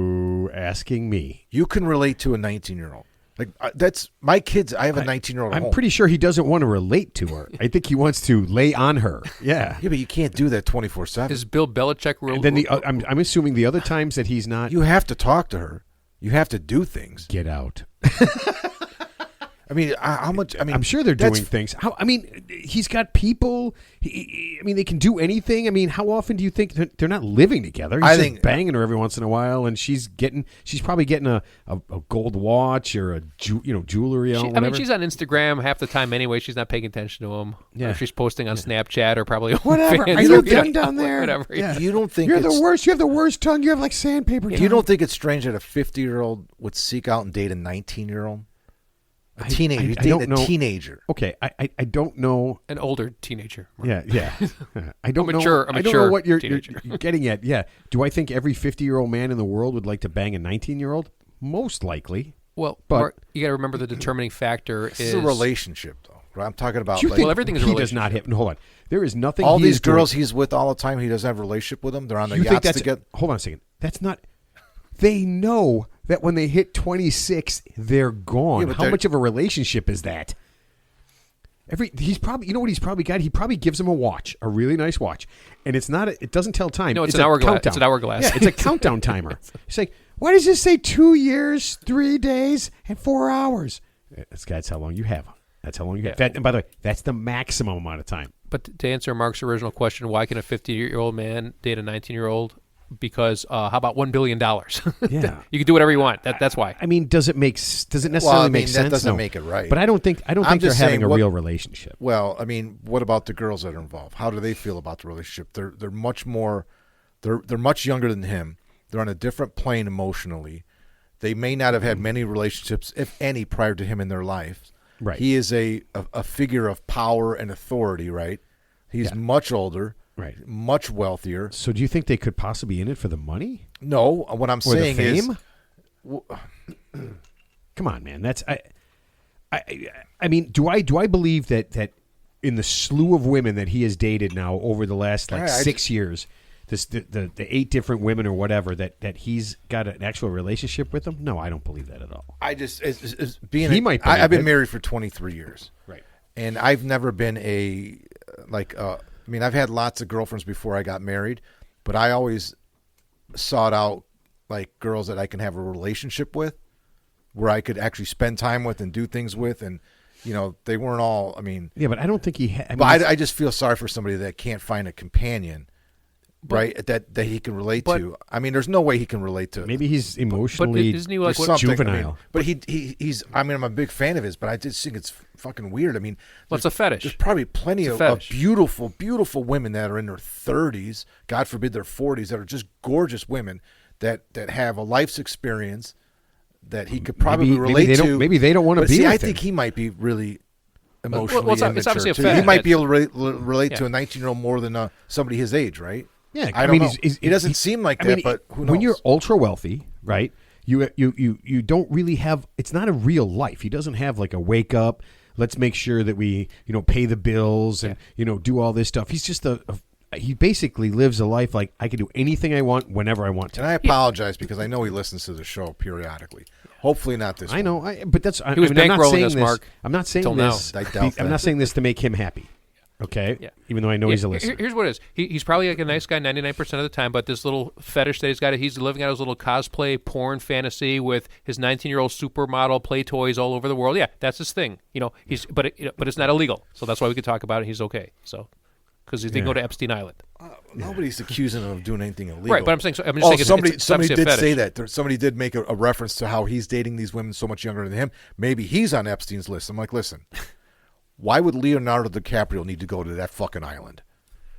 Asking me? You can relate to a 19-year-old. Like that's my kids. I have a 19-year-old. I'm pretty sure he doesn't want to relate to her. I think he wants to lay on her. Yeah. Yeah, but you can't do that 24/7. Is Bill Belichick real? And then I'm assuming the other times that he's not. You have to talk to her. You have to do things. Get out. I mean, how much? I mean, I'm sure they're doing things. He's got people. They can do anything. I mean, how often do you think they're not living together? He's just banging her every once in a while, and she's probably getting a gold watch or a jewelry or whatever. She's on Instagram half the time anyway. She's not paying attention to him. Yeah. Or she's posting on Snapchat or probably whatever. OnlyFans. Are you done down there? Whatever. Yeah. You don't think you're the worst? You have the worst tongue. You have like sandpaper. You don't think it's strange that a 50-year-old would seek out and date a 19-year-old? A teenager. I don't know. Teenager. Okay, I don't know. An older teenager. Yeah. I don't know. I don't know what you're getting at. Yeah. Do I think every 50-year-old man in the world would like to bang a 19-year-old? Most likely. Well, but Mark, you got to remember the determining factor is a relationship, though. Right? I'm talking about. Everything is a he relationship. does not hit. Hold on. There is nothing. All these girls he's with all the time, he doesn't have a relationship with them. They're on the yachts together. Hold on a second. That's not. They know that when they hit 26, they're gone. Yeah, how much of a relationship is that? He's probably, you know what he's probably got? He probably gives him a watch, a really nice watch, and it's not. It doesn't tell time. No, it's an hourglass. Countdown. It's an hourglass. Yeah, it's a countdown timer. It's like, why does this say 2 years, 3 days, and 4 hours? That's how long you have. That's how long you have. That, and by the way, that's the maximum amount of time. But to answer Mark's original question, why can a 50-year-old man date a 19-year-old? Because how about $1 billion? Yeah, you can do whatever you want. That's why. I mean, does it necessarily make sense? That doesn't No. make it right. But I don't think they're having a real relationship. Well, I mean, what about the girls that are involved? How do they feel about the relationship? They're much more. They're much younger than him. They're on a different plane emotionally. They may not have had many relationships, if any, prior to him in their life. Right. He is a figure of power and authority. Right. He's much older. Right. Much wealthier. So do you think they could possibly be in it for the money? No. What I'm saying the is, fame? Come on, man. That's I mean, do I believe that in the slew of women that he has dated now over the last 6 years, the 8 different women or whatever that he's got an actual relationship with them? No, I don't believe that at all. I just I've been married for 23 years. Right. And I've never been I mean, I've had lots of girlfriends before I got married, but I always sought out like girls that I can have a relationship with, where I could actually spend time with and do things with, and they weren't all. I mean, yeah, but I don't think he. I just feel sorry for somebody that can't find a companion, right? That he can relate to. I mean, there's no way he can relate to. Maybe he's emotionally but isn't he like juvenile? I mean, but he's. I mean, I'm a big fan of his, but I just think it's fucking weird. I mean, it's a fetish. There's probably plenty of beautiful, beautiful women that are in their 30s, God forbid their 40s, that are just gorgeous women that have a life's experience that he could probably relate to. Maybe they don't want to be. See, with I him. think he might be really emotionally it's obviously a too. fetish. He might be able to relate to a 19-year-old more than somebody his age, right? Yeah, I don't know. He doesn't seem like that, but who knows? When you're ultra wealthy, right? you don't really have. It's not a real life. He doesn't have like a wake up. Let's make sure that we pay the bills and do all this stuff. He's just he basically lives a life like I can do anything I want whenever I want to. And I apologize because I know he listens to the show periodically. Hopefully not this. I know, but that's. He was bankrolling us, Mark. I'm not saying Till this. now. I doubt I'm that. not saying this to make him happy. Okay. Yeah. Even though I know he's a listener. Here's what it is. He's probably like a nice guy 99% of the time, but this little fetish that he's got, he's living out his little cosplay porn fantasy with his 19-year-old supermodel play toys all over the world. Yeah, that's his thing. But it's not illegal, so that's why we could talk about it. He's okay. So because he didn't go to Epstein Island. Nobody's accusing him of doing anything illegal. Right, but I'm just saying somebody it's did a say fetish. that. Somebody did make a reference to how he's dating these women so much younger than him. Maybe he's on Epstein's list. I'm like, listen, why would Leonardo DiCaprio need to go to that fucking island?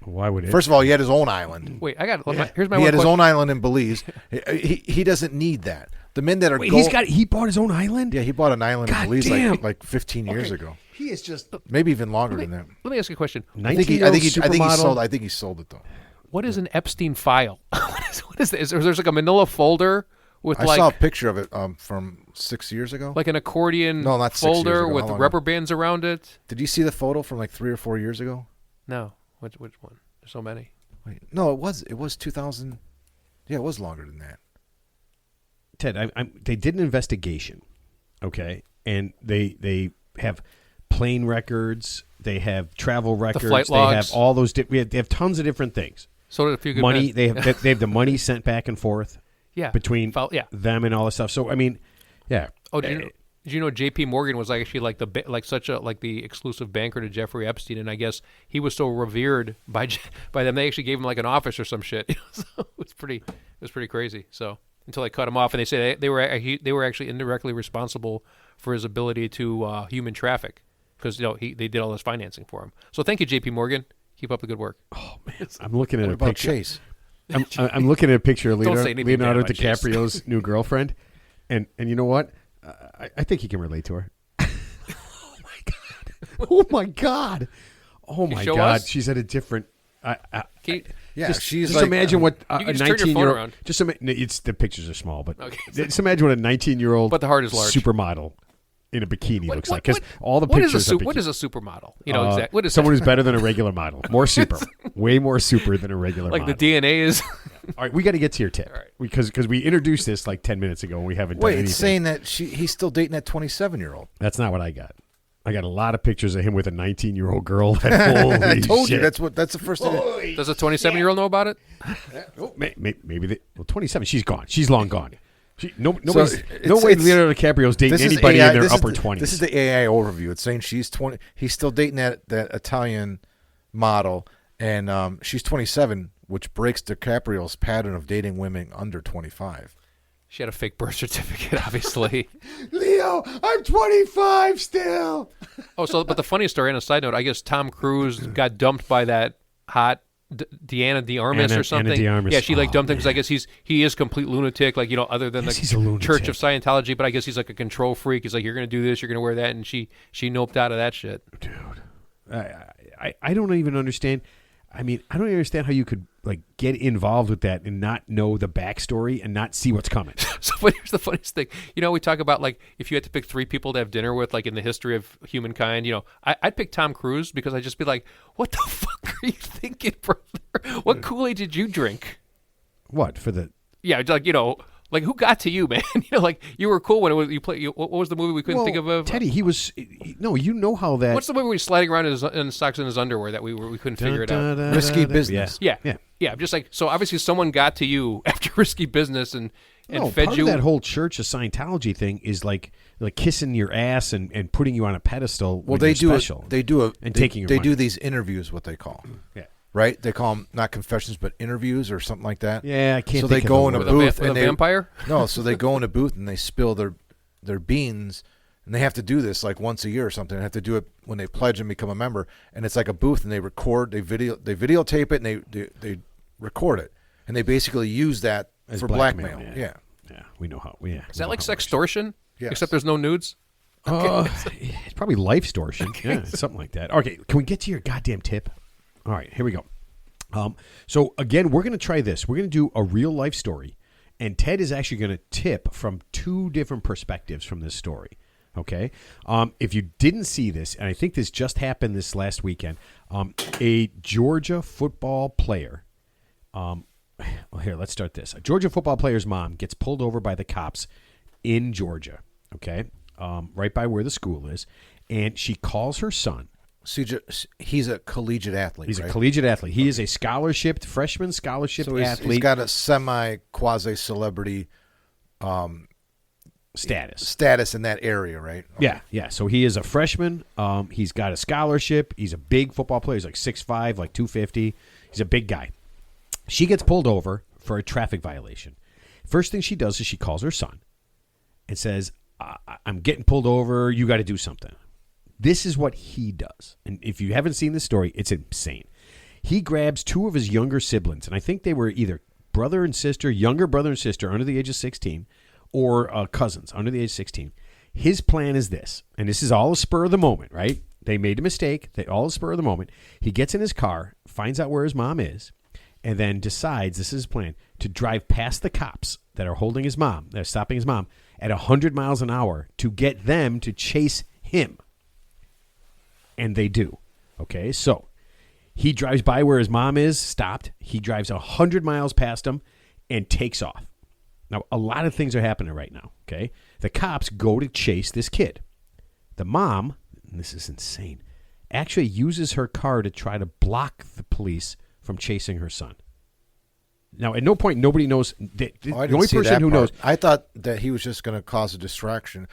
Why would it? First of all, he had his own island. Wait, here's my He one had his question. own island in Belize. He doesn't need that. The men that are he bought his own island? Yeah, he bought an island in God Belize damn. like 15 years ago. He is just Maybe even longer than that. Let me ask you a question. I think he sold. I think he sold it though. What is an Epstein file? what is this? There's like a manila folder with I saw a picture of it from 6 years ago. like an accordion No, not 6 years folder ago. with How long rubber ago? bands around it. Did you see the photo from like 3 or 4 years ago? No. Which one? There's so many. Wait, no, it was 2000. Yeah, it was longer than that. Ted, they did an investigation, okay, and they have plane records, they have travel records, flight they logs. have all those. They have tons of different things. So did a few good Money, men. they have the money sent back and forth between Yeah. them and all this stuff. So I mean, yeah. Oh, did you know J.P. Morgan was actually like the exclusive banker to Jeffrey Epstein, and I guess he was so revered by them they actually gave him like an office or some shit. So it was pretty crazy. So until they cut him off, and they say they were actually indirectly responsible for his ability to human traffic because they did all this financing for him. So thank you, J.P. Morgan. Keep up the good work. Oh man, I'm looking at What a about picture. Chase? I'm looking at a picture of Don't say anything Leonardo bad about Chase. DiCaprio's new girlfriend, and you know what? I think he can relate to her. Oh my god! Oh my show god! us? She's at a different. Yeah, she's just like, imagine what you a can just turn your 19-year-old. phone around. It's the pictures are small, but Okay. just imagine what a 19-year-old But the heart is large. supermodel in a bikini looks like, because all the what pictures are what is a supermodel? Exactly. What is someone that? who's better than a regular model, more super, way more super than a regular like model. the DNA is. All right, we got to get to your tip, All right. because we introduced this like 10 minutes ago and we haven't done Wait, anything. it's saying that he's still dating that 27-year-old. That's not what I got. I got a lot of pictures of him with a 19-year-old girl. Holy I told you shit. that's the first thing. Does a 27-year-old know about it? Oh, maybe 27. She's gone. She's long gone. No way it's- Leonardo DiCaprio's dating This is anybody AI, in their this is upper the- 20s. This is the AI overview. It's saying she's 20. He's still dating that Italian model, and she's 27, which breaks DiCaprio's pattern of dating women under 25. She had a fake birth certificate, obviously. Leo, I'm 25 still. But the funniest story, on a side note, I guess Tom Cruise got dumped by that hot Deanna DeArmas or something. Anna de Armas. Yeah, she dumped him because I guess he is a complete lunatic, other than Yes, the he's a lunatic. Church of Scientology, but I guess he's like a control freak. He's like, you're going to do this, you're going to wear that, and she noped out of that shit. Dude, I don't even understand. I mean, I don't even understand how you could get involved with that and not know the backstory and not see what's coming. But here's the funniest thing. We talk about if you had to pick 3 people to have dinner with, in the history of humankind. I'd pick Tom Cruise because I'd just be like, "What the fuck are you thinking, brother? What Kool-Aid did you drink?" What for the? Yeah, who got to you, man? You were cool when you played. What was the movie we couldn't think of? Teddy, he was. No, you know how that. What's the movie where he's sliding around in his socks and his underwear that we couldn't figure it out? Risky Business. Yeah. I'm just so obviously someone got to you after Risky Business and fed part you. of that whole Church of Scientology thing is like kissing your ass and putting you on a pedestal. Well, when they you're do special. Taking your They money. do these interviews, what they call. Yeah. Right? They call them not confessions, but interviews or something like that. Yeah, I can't. So think they of go the in a word. booth with and a they vampire. No, so they go in a booth and they spill their beans, and they have to do this once a year or something. They have to do it when they pledge and become a member, and it's like a booth, and they videotape it, and they record it, and they basically use that As for blackmail. Yeah, we know how. Yeah, Is that like sextortion? Yes. Except there's no nudes. It's probably life extortion. Yeah, something like that. Okay, can we get to your goddamn tip? All right, here we go. So again, we're going to try this. We're going to do a real life story, And Ted is actually going to tip from two different perspectives from this story. Okay? If you didn't see this, and I think this just happened this last weekend, a Georgia football player, well, here, let's start this. A Georgia football player's mom gets pulled over by the cops in Georgia, okay, right by where the school is, and she calls her son. He's a collegiate athlete. He's right? a collegiate athlete. He is a freshman scholarship athlete. He's got a semi-quasi-celebrity status in that area, right? Okay. Yeah. So he is a freshman. He's got a scholarship. He's a big football player. He's like 6'5", like 250. He's a big guy. She gets pulled over for a traffic violation. First thing she does is she calls her son and says, I'm getting pulled over. You got to do something. This is what he does. And if you haven't seen this story, it's insane. He grabs two of his younger siblings, and I think they were either younger brother and sister under the age of 16, or cousins under the age of 16. His plan is this, and this is all a spur of the moment, right? They made a mistake. They all a spur of the moment. He gets in his car, finds out where his mom is, and then decides, this is his plan, to drive past the cops that are holding his mom, they're stopping his mom, at 100 miles an hour to get them to chase him. And they do. Okay, so he drives by where his mom is, stopped. He drives 100 miles past him and takes off. Now, a lot of things are happening right now, okay? The cops go to chase this kid. The mom, and this is insane, actually uses her car to try to block the police from chasing her son. Now, at no point, nobody knows. The only person who knows. I thought that he was just going to cause a distraction.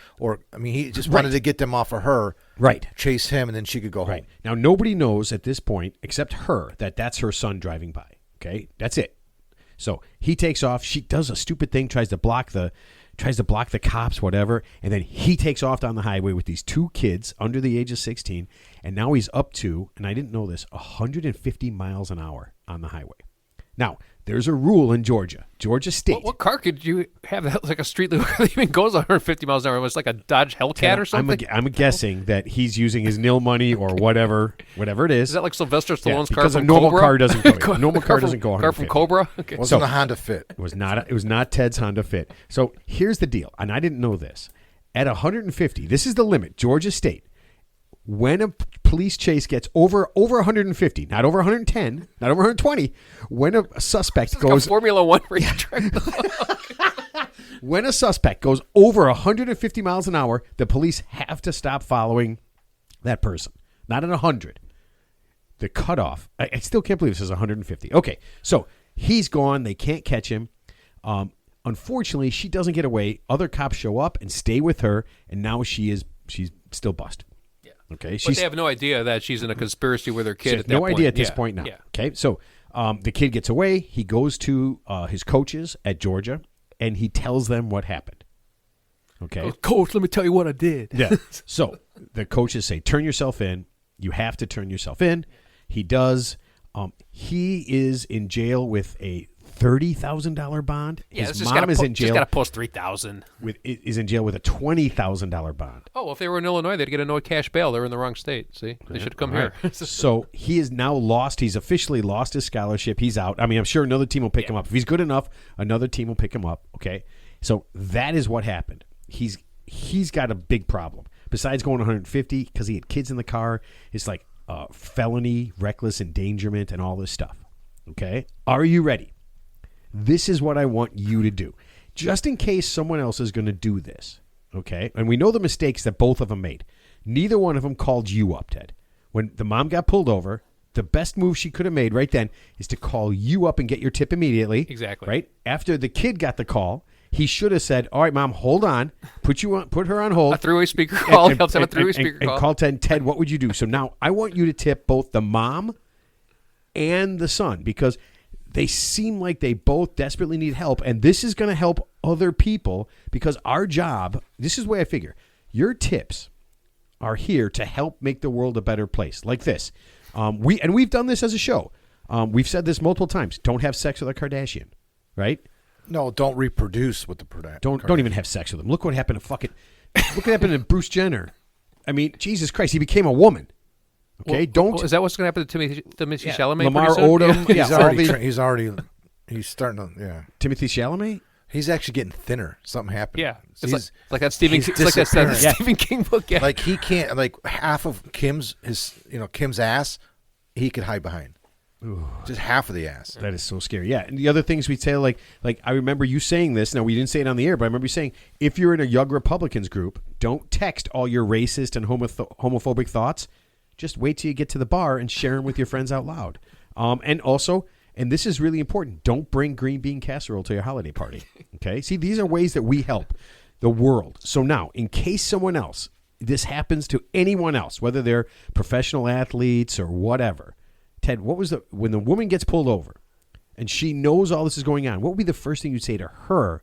He just wanted to get them off of her. Right. Chase him, and then she could go home. Right. Now, nobody knows at this point, except her, that that's her son driving by. Okay? That's it. So he takes off. She does a stupid thing, tries to block the cops, whatever, and then he takes off down the highway with these two kids under the age of 16, and now he's up to, and I didn't know this, 150 miles an hour on the highway. Now, there's a rule in Georgia State. What car could you have that was like a street that even goes 150 miles an hour? It was like a Dodge Hellcat or something? I'm guessing that he's using his nil money or whatever it is. Is that like Sylvester Stallone's car because from a normal Cobra? car doesn't go. Normal car doesn't go 150. Car from Cobra? Okay. It wasn't a Honda Fit. It was not Ted's Honda Fit. So here's the deal, and I didn't know this. At 150, this is the limit, Georgia State. When a police chase gets over 150, not over 110, not over 120, when a suspect goes like a Formula One racetrack. When a suspect goes over 150 miles an hour, the police have to stop following that person. Not at 100. The cutoff, I still can't believe this is 150. Okay, so he's gone. They can't catch him. Unfortunately, she doesn't get away. Other cops show up and stay with her, and now she's still busted. Okay, but they have no idea that she's in a conspiracy with her kid. At that no point. idea at this point now. Yeah. Okay, so the kid gets away. He goes to his coaches at Georgia, and he tells them what happened. Okay, oh, Coach, let me tell you what I did. Yeah. So the coaches say, "Turn yourself in. You have to turn yourself in." He does. He is in jail with a $30,000 bond. Yeah, his mom is in jail. Just got to post $3,000. Is in jail with a $20,000 bond. Oh, well, if they were in Illinois, they'd get a no cash bail. They're in the wrong state. See, they should come here. So he is now lost. He's officially lost his scholarship. He's out. I mean, I'm sure another team will pick him up if he's good enough. Another team will pick him up. Okay, so that is what happened. He's got a big problem. Besides going 150 because he had kids in the car, it's like felony, reckless endangerment, and all this stuff. Okay, are you ready? This is what I want you to do, just in case someone else is going to do this, okay? And we know the mistakes that both of them made. Neither one of them called you up, Ted. When the mom got pulled over, the best move she could have made right then is to call you up and get your tip immediately. Exactly. Right? After the kid got the call, he should have said, all right, Mom, hold on. Put her on hold. A three-way speaker call. Helps have a three-way speaker call. And call Ted, what would you do? So now I want you to tip both the mom and the son because they seem like they both desperately need help, and this is going to help other people because our job, this is the way I figure, your tips are here to help make the world a better place, like this. We've done this as a show. We've said this multiple times. Don't have sex with a Kardashian, right? No, don't reproduce with the Kardashian. Don't even have sex with them. Look what happened to look what happened to Bruce Jenner. I mean, Jesus Christ, he became a woman. Okay, is that what's going to happen to Timothy Chalamet? Lamar Odom. He's starting to, yeah. Timothy Chalamet? He's actually getting thinner. Something happened. Yeah, it's He's- like that Stephen. he's It's like that disappearing. Stephen King book. Yeah, Like he can't. Like half of Kim's ass, he could hide behind. Just half of the ass. That is so scary. Yeah, and the other things we'd say, like I remember you saying this. Now we didn't say it on the air, but I remember you saying, if you're in a Young Republicans group, don't text all your racist and homophobic thoughts. Just wait till you get to the bar and share them with your friends out loud. And also, and this is really important, don't bring green bean casserole to your holiday party. Okay? See, these are ways that we help the world. So now, in case someone else, this happens to anyone else, whether they're professional athletes or whatever. Ted, when the woman gets pulled over and she knows all this is going on, what would be the first thing you'd say to her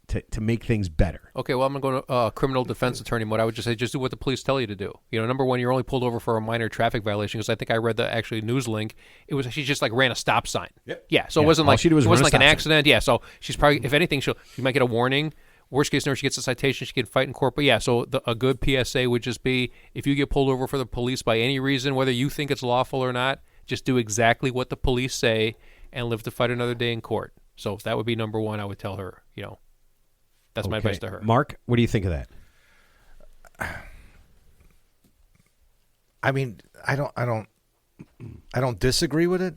to make things better? Okay, well, I'm going to go to criminal defense attorney mode. I would just say, just do what the police tell you to do. Number one, you're only pulled over for a minor traffic violation, because I think I read the actually news link. It was she just like ran a stop sign. Yep. Yeah, so Yeah, it wasn't all like she did was it run a wasn't like an stop sign. accident. Yeah, so she's probably, if anything, she might get a warning. Worst case scenario, she gets a citation. She can fight in court. But yeah, so a good PSA would just be, if you get pulled over for the police by any reason, whether you think it's lawful or not, just do exactly what the police say and live to fight another day in court. So that would be number one. I would tell her. That's my advice to her. Mark, what do you think of that? I mean, I don't disagree with it.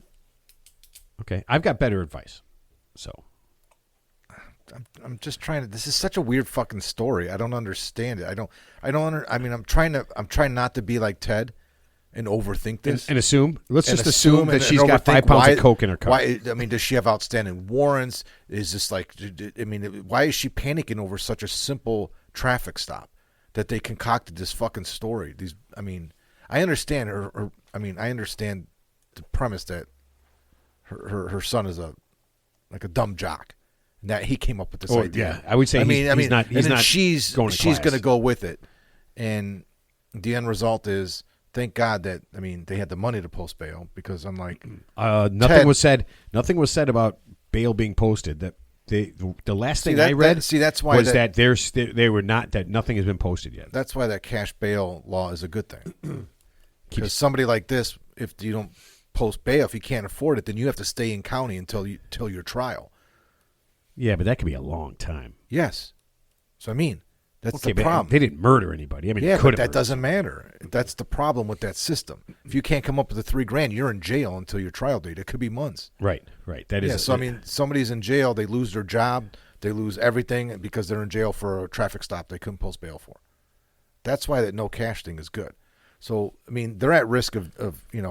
Okay, I've got better advice. So I'm just trying to. This is such a weird fucking story. I don't understand it. I mean, I'm trying not to be like Ted and overthink this and assume. Let's and just assume that and she's got overthink 5 pounds why- of coke in her car. Why? I mean, does she have outstanding warrants? Is this like? I mean, why is she panicking over such a simple traffic stop that they concocted this fucking story? I mean, I understand her. I mean, I understand the premise that her son is a dumb jock, and that he came up with this idea. Yeah, I would say he's not. He's and then not. she's going to class. going to go with it, and the end result is. Thank God that they had the money to post bail, because I'm like Nothing Ted- was said. Nothing was said about bail being posted. That the last thing that- I read that's why was that they were not, that nothing has been posted yet. that's why that cash bail law is a good thing. Because somebody like this, if you don't post bail, if you can't afford it, then you have to stay in county until your trial. Yeah, but that could be a long time. Yes, so that's Okay, the but problem. they didn't murder anybody. I mean, Yeah, could but that doesn't matter. That's the problem with that system. If you can't come up with the $3,000, you're in jail until your trial date. It could be months. Right. That is. Yeah, so somebody's in jail, they lose their job, they lose everything because they're in jail for a traffic stop they couldn't post bail for. That's why that no cash thing is good. So they're at risk of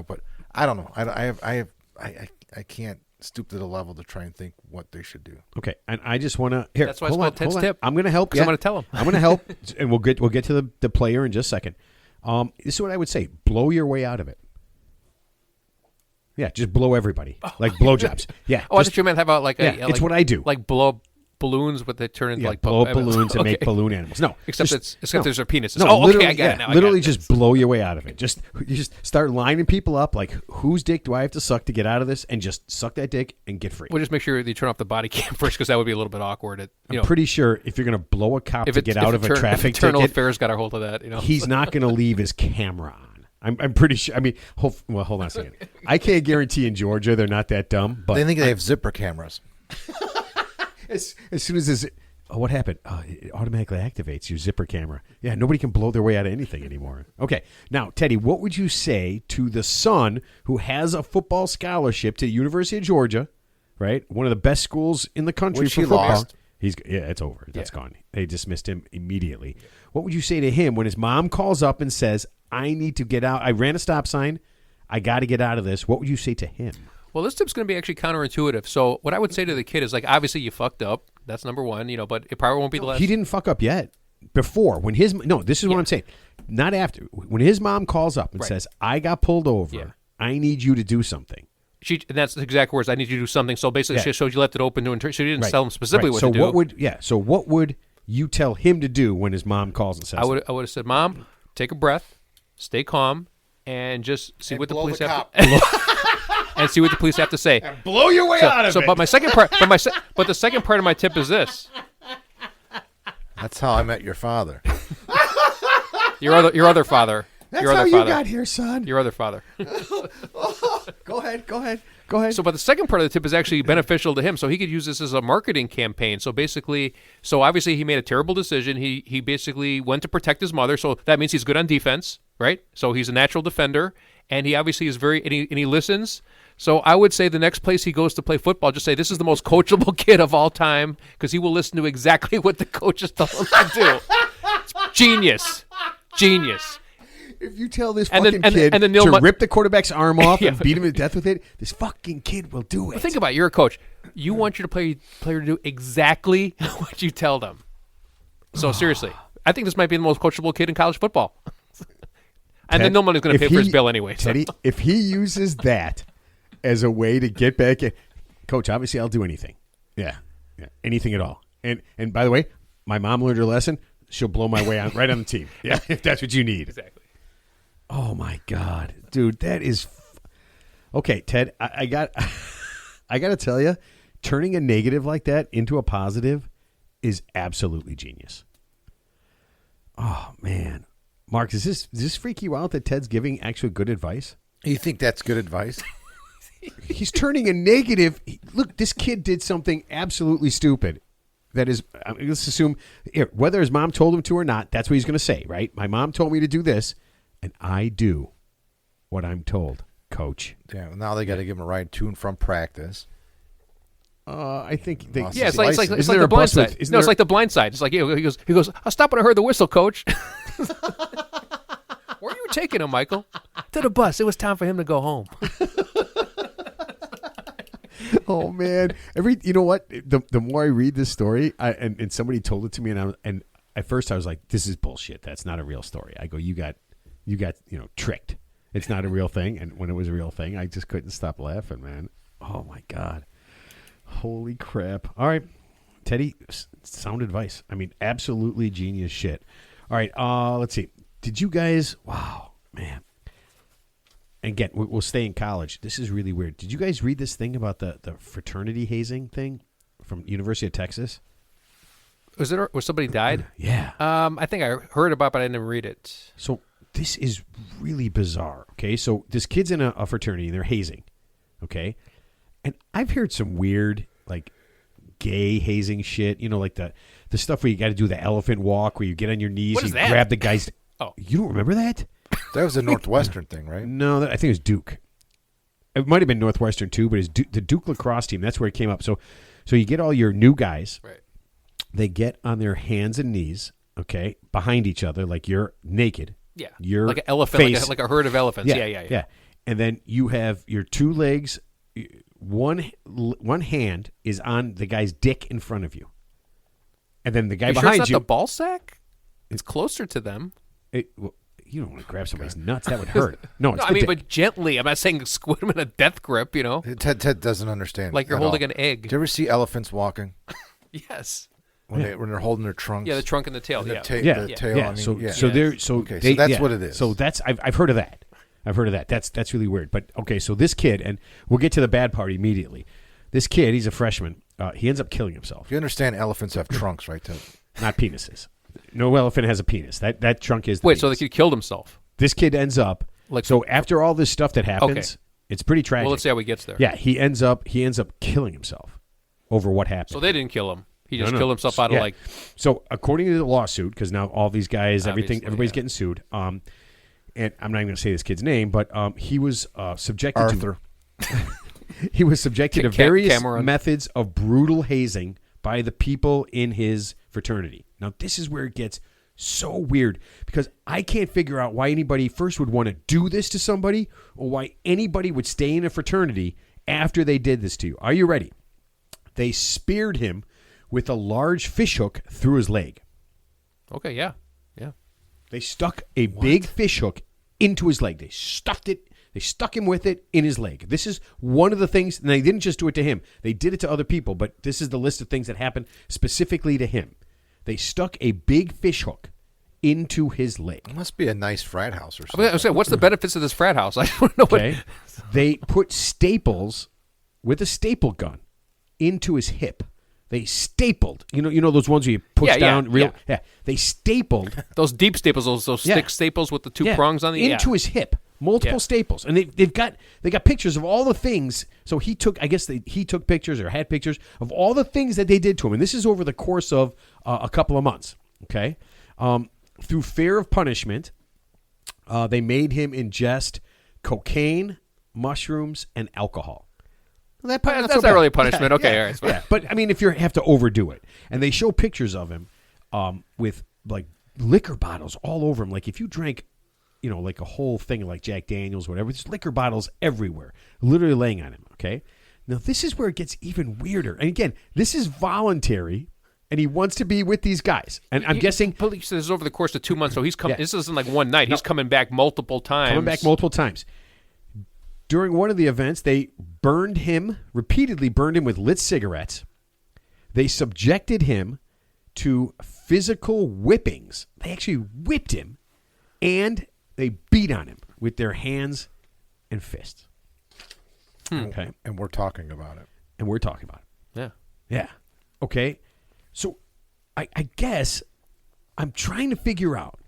but I don't know. I can't stoop to the level to try and think what they should do. Okay, and I just want to here. That's why it's called Ted's hold on. tip. I'm going to help. 'Cause I'm going to tell him. I'm going to help, and we'll get to the player in just a second. This is what I would say: blow your way out of it. Yeah, just blow everybody, like blowjobs. Yeah. Oh, I thought you meant how about like it's what I do. like blow up balloons, but they turn into like blow up balloons and make Okay. balloon animals. No, Except there's their penises. No, Oh, okay, literally, I got it now. literally just blow your way out of it. You just start lining people up like, whose dick do I have to suck to get out of this? And just suck that dick and get free. We'll just make sure you turn off the body cam first, because that would be a little bit awkward. I'm pretty sure if you're going to blow a cop to get out of a traffic if Internal ticket, Affairs got a hold of that, he's not going to leave his camera on. I'm pretty sure. I mean, hold on a second. I can't guarantee in Georgia they're not that dumb, but They think they have zipper cameras. as soon as this, what happened? It automatically activates your zipper camera. Yeah, nobody can blow their way out of anything anymore. Okay, now Teddy, what would you say to the son who has a football scholarship to the University of Georgia, right? One of the best schools in the country Which for he football. lost. It's over. That's gone. They dismissed him immediately. What would you say to him when his mom calls up and says, "I need to get out. I ran a stop sign. I got to get out of this." What would you say to him? Well, this tip's going to be actually counterintuitive. So what I would say to the kid is, like, obviously you fucked up. That's number one, but it probably won't be the last. He didn't fuck up yet. Before, when this is what I'm saying. Not after. When his mom calls up and says, "I got pulled over. I need you to do something." And that's the exact words. I need you to do something. So basically, so you left it open to. So you didn't tell him specifically what to do. So what would you tell him to do when his mom calls and says? I would have said, "Mom, take a breath, stay calm, and just see what the police have and see what the police have to say. And blow your way out of it. But my second part, but the second part of my tip is this: That's how I met your father. your other father. That's your other how father. you got here, son. Your other father. Go ahead. Go ahead. So, but the second part of the tip is actually beneficial to him. So he could use this as a marketing campaign. So basically, obviously he made a terrible decision. He basically went to protect his mother. So that means he's good on defense, right? So he's a natural defender, and he obviously is and he listens. So I would say the next place he goes to play football, just say this is the most coachable kid of all time, because he will listen to exactly what the coaches tell him to do. It's genius. If you tell this And fucking then- kid and then Neil to Mun- rip the quarterback's arm off Yeah. and beat him to death with it, this fucking kid will do it. But think about it. You're a coach. You want your player to do exactly what you tell them. So seriously, I think this might be the most coachable kid in college football. And then no one is going to pay for his bill anyway. So. Teddy, if he uses that as a way to get back at Coach, obviously I'll do anything. Yeah, anything at all. And by the way, my mom learned her lesson. She'll blow my way right on the team. Yeah, if that's what you need. Exactly. Oh my God, dude, that is okay. Ted, I got to tell you, turning a negative like that into a positive is absolutely genius. Oh man, Mark, does this freak you out that Ted's giving actual good advice? You think that's good advice? He's turning a negative. Look, this kid did something absolutely stupid. That is, let's assume whether his mom told him to or not, that's what he's going to say, right? My mom told me to do this, and I do what I'm told, Coach. Yeah. Well, now they got to give him a ride to and from practice. I think they, Lost Yeah, his it's like license. it's Isn't like there the a blind bus with- side. isn't No, it's there- like the blind side. It's like he goes. I'll stop when I heard the whistle, Coach. Where are you taking him, Michael? To the bus. It was time for him to go home. oh man, you know what? The more I read this story, and somebody told it to me, and at first I was like, this is bullshit. That's not a real story. I go, you got tricked. It's not a real thing. And when it was a real thing, I just couldn't stop laughing, man. Oh my God. Holy crap. All right. Teddy, sound advice. I mean, absolutely genius shit. All right. Let's see. Did you guys, wow, man. And again, we'll stay in college. This is really weird. Did you guys read this thing about the fraternity hazing thing from University of Texas? Was somebody died? Yeah. I think I heard about, it, but I didn't read it. So this is really bizarre. Okay, so this kid's in a fraternity and they're hazing. Okay, and I've heard some weird like gay hazing shit. You know, like the stuff where you got to do the elephant walk, where you get on your knees, What is you that? grab the guy's. Oh. You don't remember that? That was a Northwestern thing, right? No, I think it was Duke. It might have been Northwestern too, but it's the Duke lacrosse team. That's where it came up. So you get all your new guys. Right. They get on their hands and knees, okay, behind each other, like you're naked. Yeah. Your like an elephant, face. like a herd of elephants. Yeah. And then you have your two legs. One hand is on the guy's dick in front of you, and then the guy You sure behind it's you. not the ball sack? It's closer to them. You don't want to grab somebody's nuts. That would hurt. No, it's No, I the mean, dick. but gently. I'm not saying squid them in a death grip, Ted doesn't understand. like you're at holding all. an egg. Do you ever see elephants walking Yes. when they're holding their trunks? Yeah, the trunk and the tail. And Yeah. the tail. Yeah. I mean, So yeah. they're Okay, so that's what it is. So that's I've heard of that. I've heard of that. That's really weird. But okay, so this kid, and we'll get to the bad part immediately. This kid, he's a freshman. He ends up killing himself. You understand elephants have trunks, right, Ted? Not penises. No elephant has a penis. That trunk is the Wait, so the penis. kid killed himself? This kid ends up so after all this stuff that happens, Okay. it's pretty tragic. Well, let's see how he gets there. Yeah, he ends up killing himself over what happened. So they didn't kill him. He just No. killed himself out of Yeah. like. So according to the lawsuit, because now all these guys, Obviously, everybody's yeah. getting sued. And I'm not even going to say this kid's name, but he was subjected Arthur. to he was subjected to various methods of brutal hazing by the people in his fraternity. Now this is where it gets so weird, because I can't figure out why anybody first would want to do this to somebody, or why anybody would stay in a fraternity after they did this to you. Are you ready? They speared him with a large fishhook through his leg. Okay, yeah. They stuck a big fishhook into his leg. They stuffed it. They stuck him with it in his leg. This is one of the things, and they didn't just do it to him. They did it to other people, but this is the list of things that happened specifically to him. They stuck a big fishhook into his leg. It must be a nice frat house or I something. was saying, what's the benefits of this frat house? I don't know. Okay. They put staples with a staple gun into his hip. They stapled. You know those ones where you push Yeah, down. yeah. Yeah. They stapled Those deep staples, those Yeah. stick staples with the two prongs on the into his hip. multiple staples, and they got pictures of all the things. So he took pictures or had pictures of all the things that they did to him, and this is over the course of a couple of months. Okay, through fear of punishment, they made him ingest cocaine, mushrooms, and alcohol. Well, that's not really a punishment. Okay, all right, yeah. But I mean, if you have to overdo it, and they show pictures of him with like liquor bottles all over him, like if you drank, like a whole thing of like Jack Daniels, whatever, there's liquor bottles everywhere, literally laying on him. Okay, now this is where it gets even weirder. And again, this is voluntary, and he wants to be with these guys. And I'm guessing police says over the course of 2 months. So he's coming. Yeah. This isn't like one night. He's coming back multiple times. During one of the events, they repeatedly burned him with lit cigarettes. They subjected him to physical whippings. They actually whipped him, and they beat on him with their hands and fists. Okay. And we're talking about it. Yeah. Yeah. Okay. So I guess I'm trying to figure out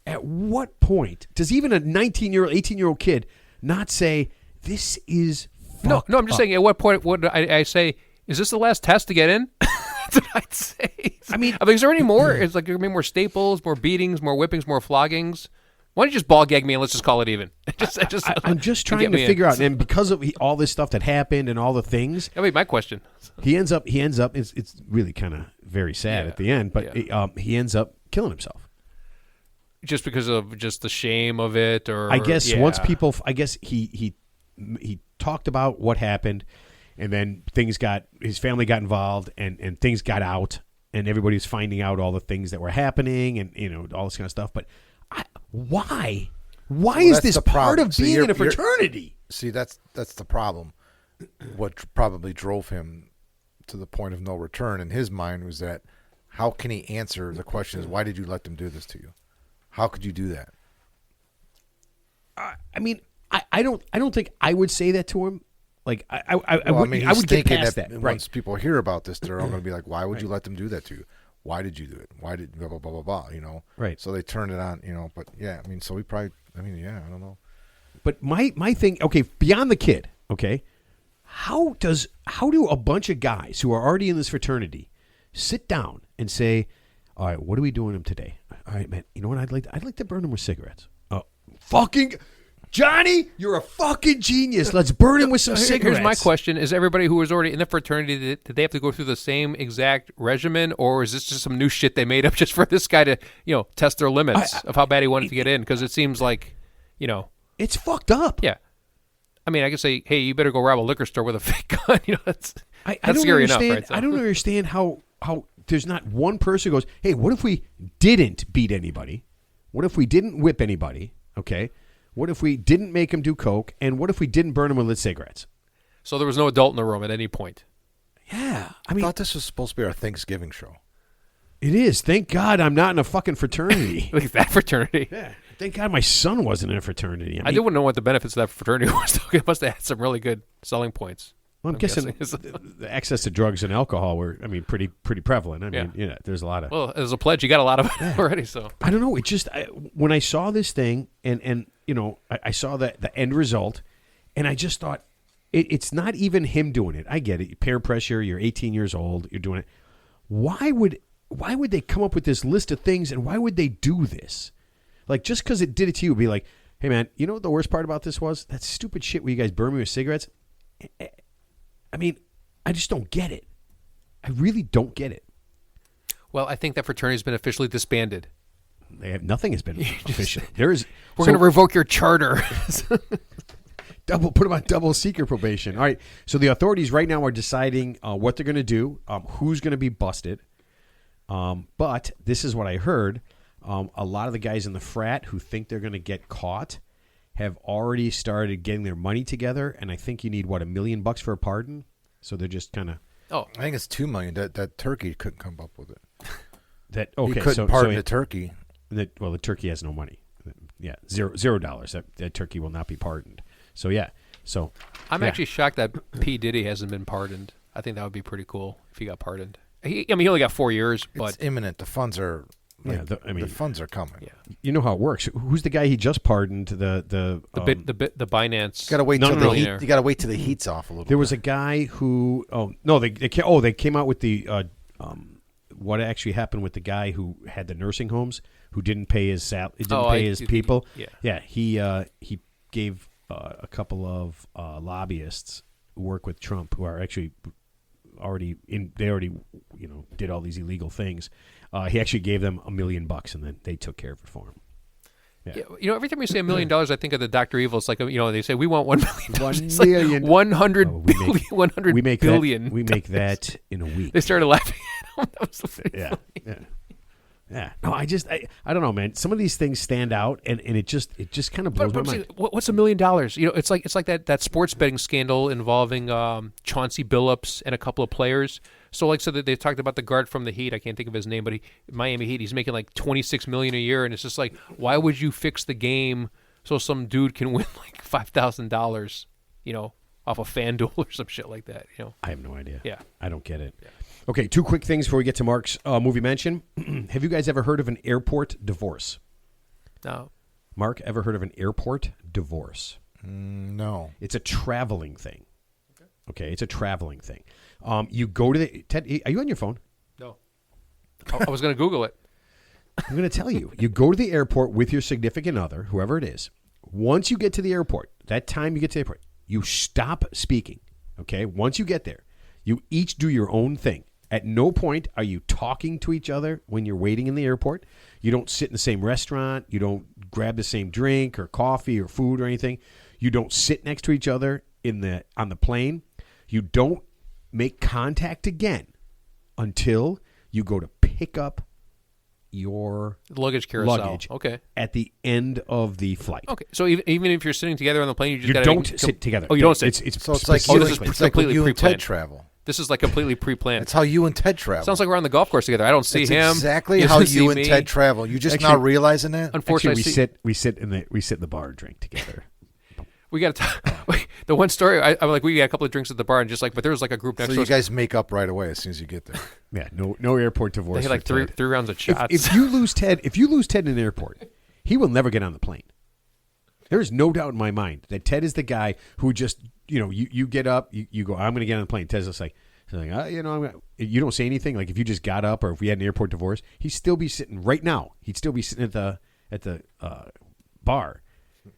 at what point does even a 19-year-old, 18-year-old kid not say, this is fucked No, I'm just saying, at what point would I say, is this the last test to get in? That's what I'd say. I mean, is there any more? It's like, there may be more staples, more beatings, more whippings, more floggings. Why don't you just ball gag me and let's just call it even? I'm just trying to figure out, and because of all this stuff that happened and all the things. That'd be my question. He ends up. It's really kind of very sad at the end, but he ends up killing himself. Just because of just the shame of it, or I guess once people, he talked about what happened, and then his family got involved, and things got out, and everybody was finding out all the things that were happening, and all this kind of stuff. But why? Why is this part of being in a fraternity? See, that's the problem. What probably drove him to the point of no return in his mind was that how can he answer the question is, why did you let them do this to you? How could you do that? I mean, I don't think I would say that to him. Like I would get past that. Once people hear about this, they're all going to be like, "Why would you let them do that to you? Why did you do it? Why did blah blah blah blah blah?" Right. So they turned it on, But yeah, I mean, so we probably, I don't know. But my thing, okay, beyond the kid, okay, how do a bunch of guys who are already in this fraternity sit down and say, all right, what are we doing him today? All right, man, you know what I'd like to burn him with cigarettes. Fucking Johnny, you're a fucking genius. Let's burn him with some cigarettes. Here's my question. Is everybody who was already in the fraternity, did they have to go through the same exact regimen, or is this just some new shit they made up just for this guy to, test their limits of how bad he wanted to get in? Because it seems like, it's fucked up. Yeah. I mean, I could say, hey, you better go rob a liquor store with a fake gun. That's scary enough, right? So. I don't understand how there's not one person who goes, hey, what if we didn't beat anybody? What if we didn't whip anybody? Okay. What if we didn't make him do coke? And what if we didn't burn him with lit cigarettes? So there was no adult in the room at any point. Yeah. I thought this was supposed to be our Thanksgiving show. It is. Thank God I'm not in a fucking fraternity. Like that fraternity. Yeah. Thank God my son wasn't in a fraternity. I didn't know what the benefits of that fraternity was. It must have had some really good selling points. Well, I'm guessing the access to drugs and alcohol were, pretty prevalent. I mean, there's a lot of. Well, as a pledge, you got a lot of it already. So I don't know. It just when I saw this thing and I saw the end result, and I just thought it's not even him doing it. I get it. Peer pressure. You're 18 years old. You're doing it. Why would they come up with this list of things, and why would they do this? Like just because it did it to you, would be like, hey man, you know what the worst part about this was? That stupid shit where you guys burn me with cigarettes. I mean, I just don't get it. I really don't get it. Well, I think that fraternity's been officially disbanded. Nothing has been official. We're going to revoke your charter. Put them on double secret probation. All right. So the authorities right now are deciding what they're going to do, who's going to be busted. But this is what I heard. A lot of the guys in the frat who think they're going to get caught have already started getting their money together, and I think you need $1 million for a pardon. So they're just kind of. Oh, I think it's $2 million. That turkey couldn't come up with it. Okay, he couldn't pardon the turkey. The turkey has no money. Yeah, $0. That turkey will not be pardoned. So yeah, I'm actually shocked that P. Diddy hasn't been pardoned. I think that would be pretty cool if he got pardoned. He only got 4 years, but it's imminent. The funds are Like, I mean, the funds are coming. Yeah. you know how it works. Who's the guy he just pardoned? The Binance. You gotta wait No, till no, no. the heat. You gotta wait till the heat's off a little. There bit. was a guy who. They came out with the what actually happened with the guy who had the nursing homes who didn't pay his his people. Yeah. He gave a couple of lobbyists who work with Trump who are actually already did all these illegal things. He actually gave them $1 million and then they took care of it for him. Yeah, every time we say $1 million, I think of the Dr. Evil. It's like, they say we want $1 million. $1 million. Like 100 billion. 100 we make billion. We make that in a week. They started laughing at him. That was so funny. Yeah. No, I don't know, man. Some of these things stand out, and it just kind of blows my mind. What's $1 million? It's like that sports betting scandal involving Chauncey Billups and a couple of players. So that they talked about the guard from the Heat. I can't think of his name, but Miami Heat. He's making like $26 million a year, and it's just like, why would you fix the game so some dude can win like $5,000? Off of FanDuel or some shit like that. I have no idea. Yeah, I don't get it. Yeah. Okay, 2 quick things before we get to Mark's movie mention. Have you guys ever heard of an airport divorce? No. Mark, ever heard of an airport divorce? No. It's a traveling thing. Okay, it's a traveling thing. You go to the Ted. Are you on your phone? No. I was going to Google it. I'm going to tell you. You go to the airport with your significant other, whoever it is. Once you get to the airport, that time you get to the airport, you stop speaking. Okay, once you get there, you each do your own thing. At no point are you talking to each other when you're waiting in the airport. You don't sit in the same restaurant. You don't grab the same drink or coffee or food or anything. You don't sit next to each other on the plane. You don't make contact again until you go to pick up your luggage carousel. luggage Okay. at the end of the flight. Okay. So even if you're sitting together on the plane, You don't sit together. Oh, you don't sit. It's So it's like Oh, you, this is it's like when completely you and pre-planned. Ted travel. This is like completely pre-planned. That's how you and Ted travel. Sounds like we're on the golf course together. I don't see It's him. exactly He how doesn't you see and me. Ted travel. You just Actually- not realizing that. Unfortunately, Actually, we sit in the bar and drink together. we got to talk. The one story, I'm like, we got a couple of drinks at the bar, and but there was like a group next So to you us. guys make up right away as soon as you get there. Yeah, no airport They divorce. had like for Ted. three rounds of shots. If you lose Ted in an airport, he will never get on the plane. There is no doubt in my mind that Ted is the guy who just, you get up, you go, I'm going to get on the plane. Ted's just like you don't say anything. Like if you just got up, or if we had an airport divorce, he'd still be sitting right now. He'd still be sitting at the bar.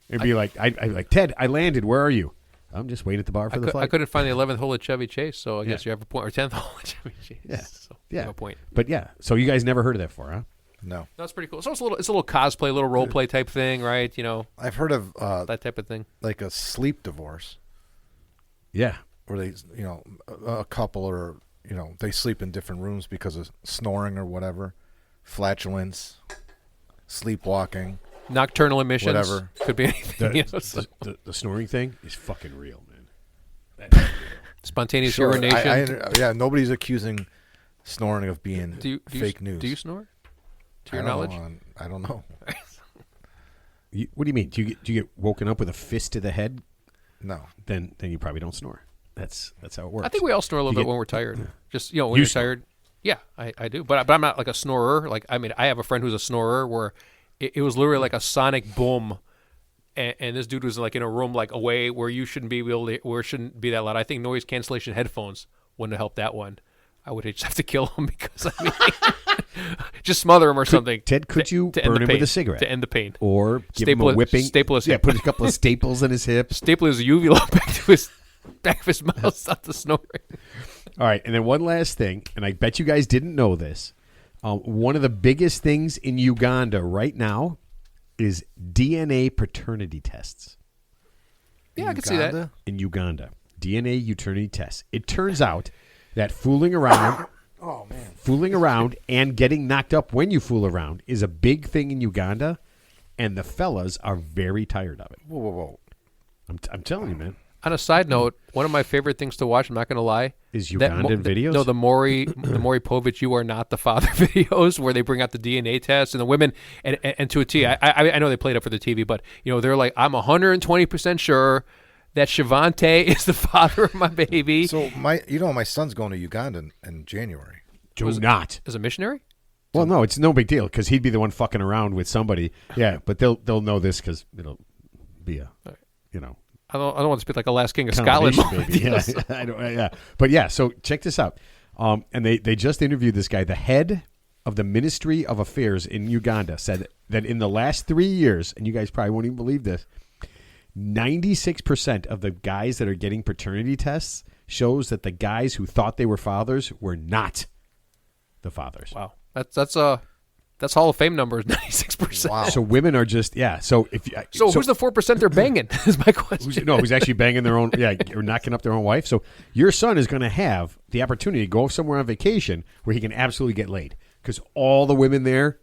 It'd be I like, Ted, I landed. Where are you? I'm just waiting at the bar for the flight. I couldn't find the 11th hole at Chevy Chase, so I guess you have a point, or 10th hole at Chevy Chase. Yeah. So Yeah. no point. But yeah, so you guys never heard of that before, huh? No. That's pretty cool. So it's a little cosplay, a little role play type thing, right? I've heard of That type of thing. like a sleep divorce Yeah. where they, a couple or, they sleep in different rooms because of snoring or whatever, flatulence, sleepwalking. Nocturnal emissions. Whatever. Could be anything. The snoring thing is fucking real, man. Spontaneous Sure, urination. nobody's accusing snoring of being fake news. Do you snore? To your I don't knowledge? know, I don't know. What do you mean? Do you get woken up with a fist to the head? No. Then you probably don't snore. That's how it works. I think we all snore a little You bit get- when we're tired. Just when You you're snore. tired. Yeah, I do. But I'm not like a snorer. I have a friend who's a snorer where it was literally like a sonic boom, and this dude was like in a room like away where you shouldn't be able to, where it shouldn't be that loud. I think noise cancellation headphones wouldn't have helped that one. I would just have to kill him because just smother him or something. Ted, could you to end burn the him pain, with a cigarette? to end the pain? Or give him a whipping? Staple his Yeah, hip. put a couple of staples in his hips. Staple his uvula back of his mouth. Stop the snoring. All right, and then one last thing, and I bet you guys didn't know this. One of the biggest things in Uganda right now is DNA paternity tests. Yeah, I can see that. Uganda? In Uganda, DNA paternity tests. It turns out that fooling around and getting knocked up when you fool around is a big thing in Uganda, and the fellas are very tired of it. Whoa. I'm telling you, man. On a side note, one of my favorite things to watch, I'm not going to lie, Is Ugandan videos? No, the Maury Povich, you are not the father videos where they bring out the DNA test and the women, and to a T, I know they played it for the TV, but they're like, I'm 120% sure that Shavante is the father of my baby. So my son's going to Uganda in January. Do not. As a missionary? Well, no, it's no big deal because he'd be the one fucking around with somebody. Yeah, but they'll know this because it'll be a, you know, I don't want to speak like a Last King of Scotland moment. baby. Yeah, I don't, yeah. But yeah, so check this out. And they just interviewed this guy. The head of the Ministry of Affairs in Uganda said that in the last 3 years, and you guys probably won't even believe this, 96% of the guys that are getting paternity tests shows that the guys who thought they were fathers were not the fathers. Wow, that's Hall of Fame numbers, 96%. Wow. So women are just So if So who's the 4% they're banging? Is my question. who's actually banging their own? Yeah, or knocking up their own wife. So your son is going to have the opportunity to go somewhere on vacation where he can absolutely get laid because all the women there,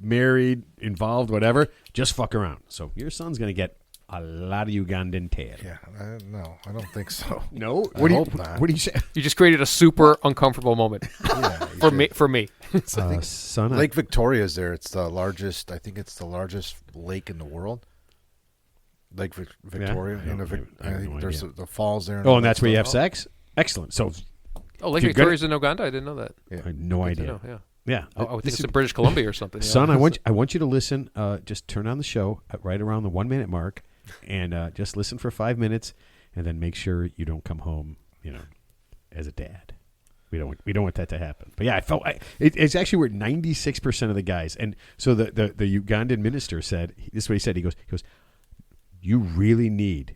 married, involved, whatever, just fuck around. So your son's going to get a lot of Ugandan tail. Yeah, no, I don't think so. No, I hope not. What do you say? You just created a super uncomfortable moment Yeah, for me. Son, Lake Victoria is there. It's the largest. I think it's the largest lake in the world. Lake Victoria. Yeah, In the I have I think no there's idea. the falls there. and that's where you have sex. Excellent. So Oh, Lake If you're gonna- Victoria's in Uganda? I didn't know that. I had no Good to idea. know, yeah. Yeah, I would think This it's is- in British Columbia or something. Son, I want you to listen. Just turn on the show right around the 1 minute mark, and just listen for 5 minutes, and then make sure you don't come home, as a dad. We don't want that to happen. But yeah, I felt it's actually where 96% of the guys, and so the Ugandan minister said this is what he said. He goes, you really need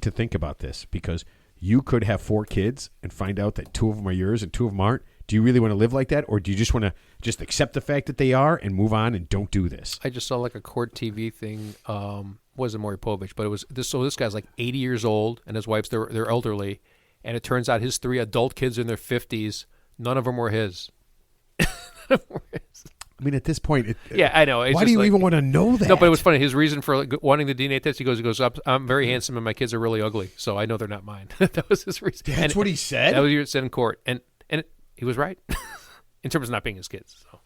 to think about this because you could have 4 kids and find out that 2 of them are yours and 2 of them aren't. Do you really want to live like that, or do you just want to just accept the fact that they are and move on and don't do this? I just saw like a court TV thing. Wasn't Maury Povich, but it was this. So this guy's like 80 years old, and his wife's they're elderly, and it turns out his 3 adult kids in their 50s, none of them were his. I mean, at this point, Yeah, I know. It's why just do you like- even want to know that? No, but it was funny. His reason for like, wanting the DNA test, he goes, I'm very handsome and my kids are really ugly, so I know they're not mine. That was his reason. That's what he said? That was what he said in court, and he was right in terms of not being his kids. So.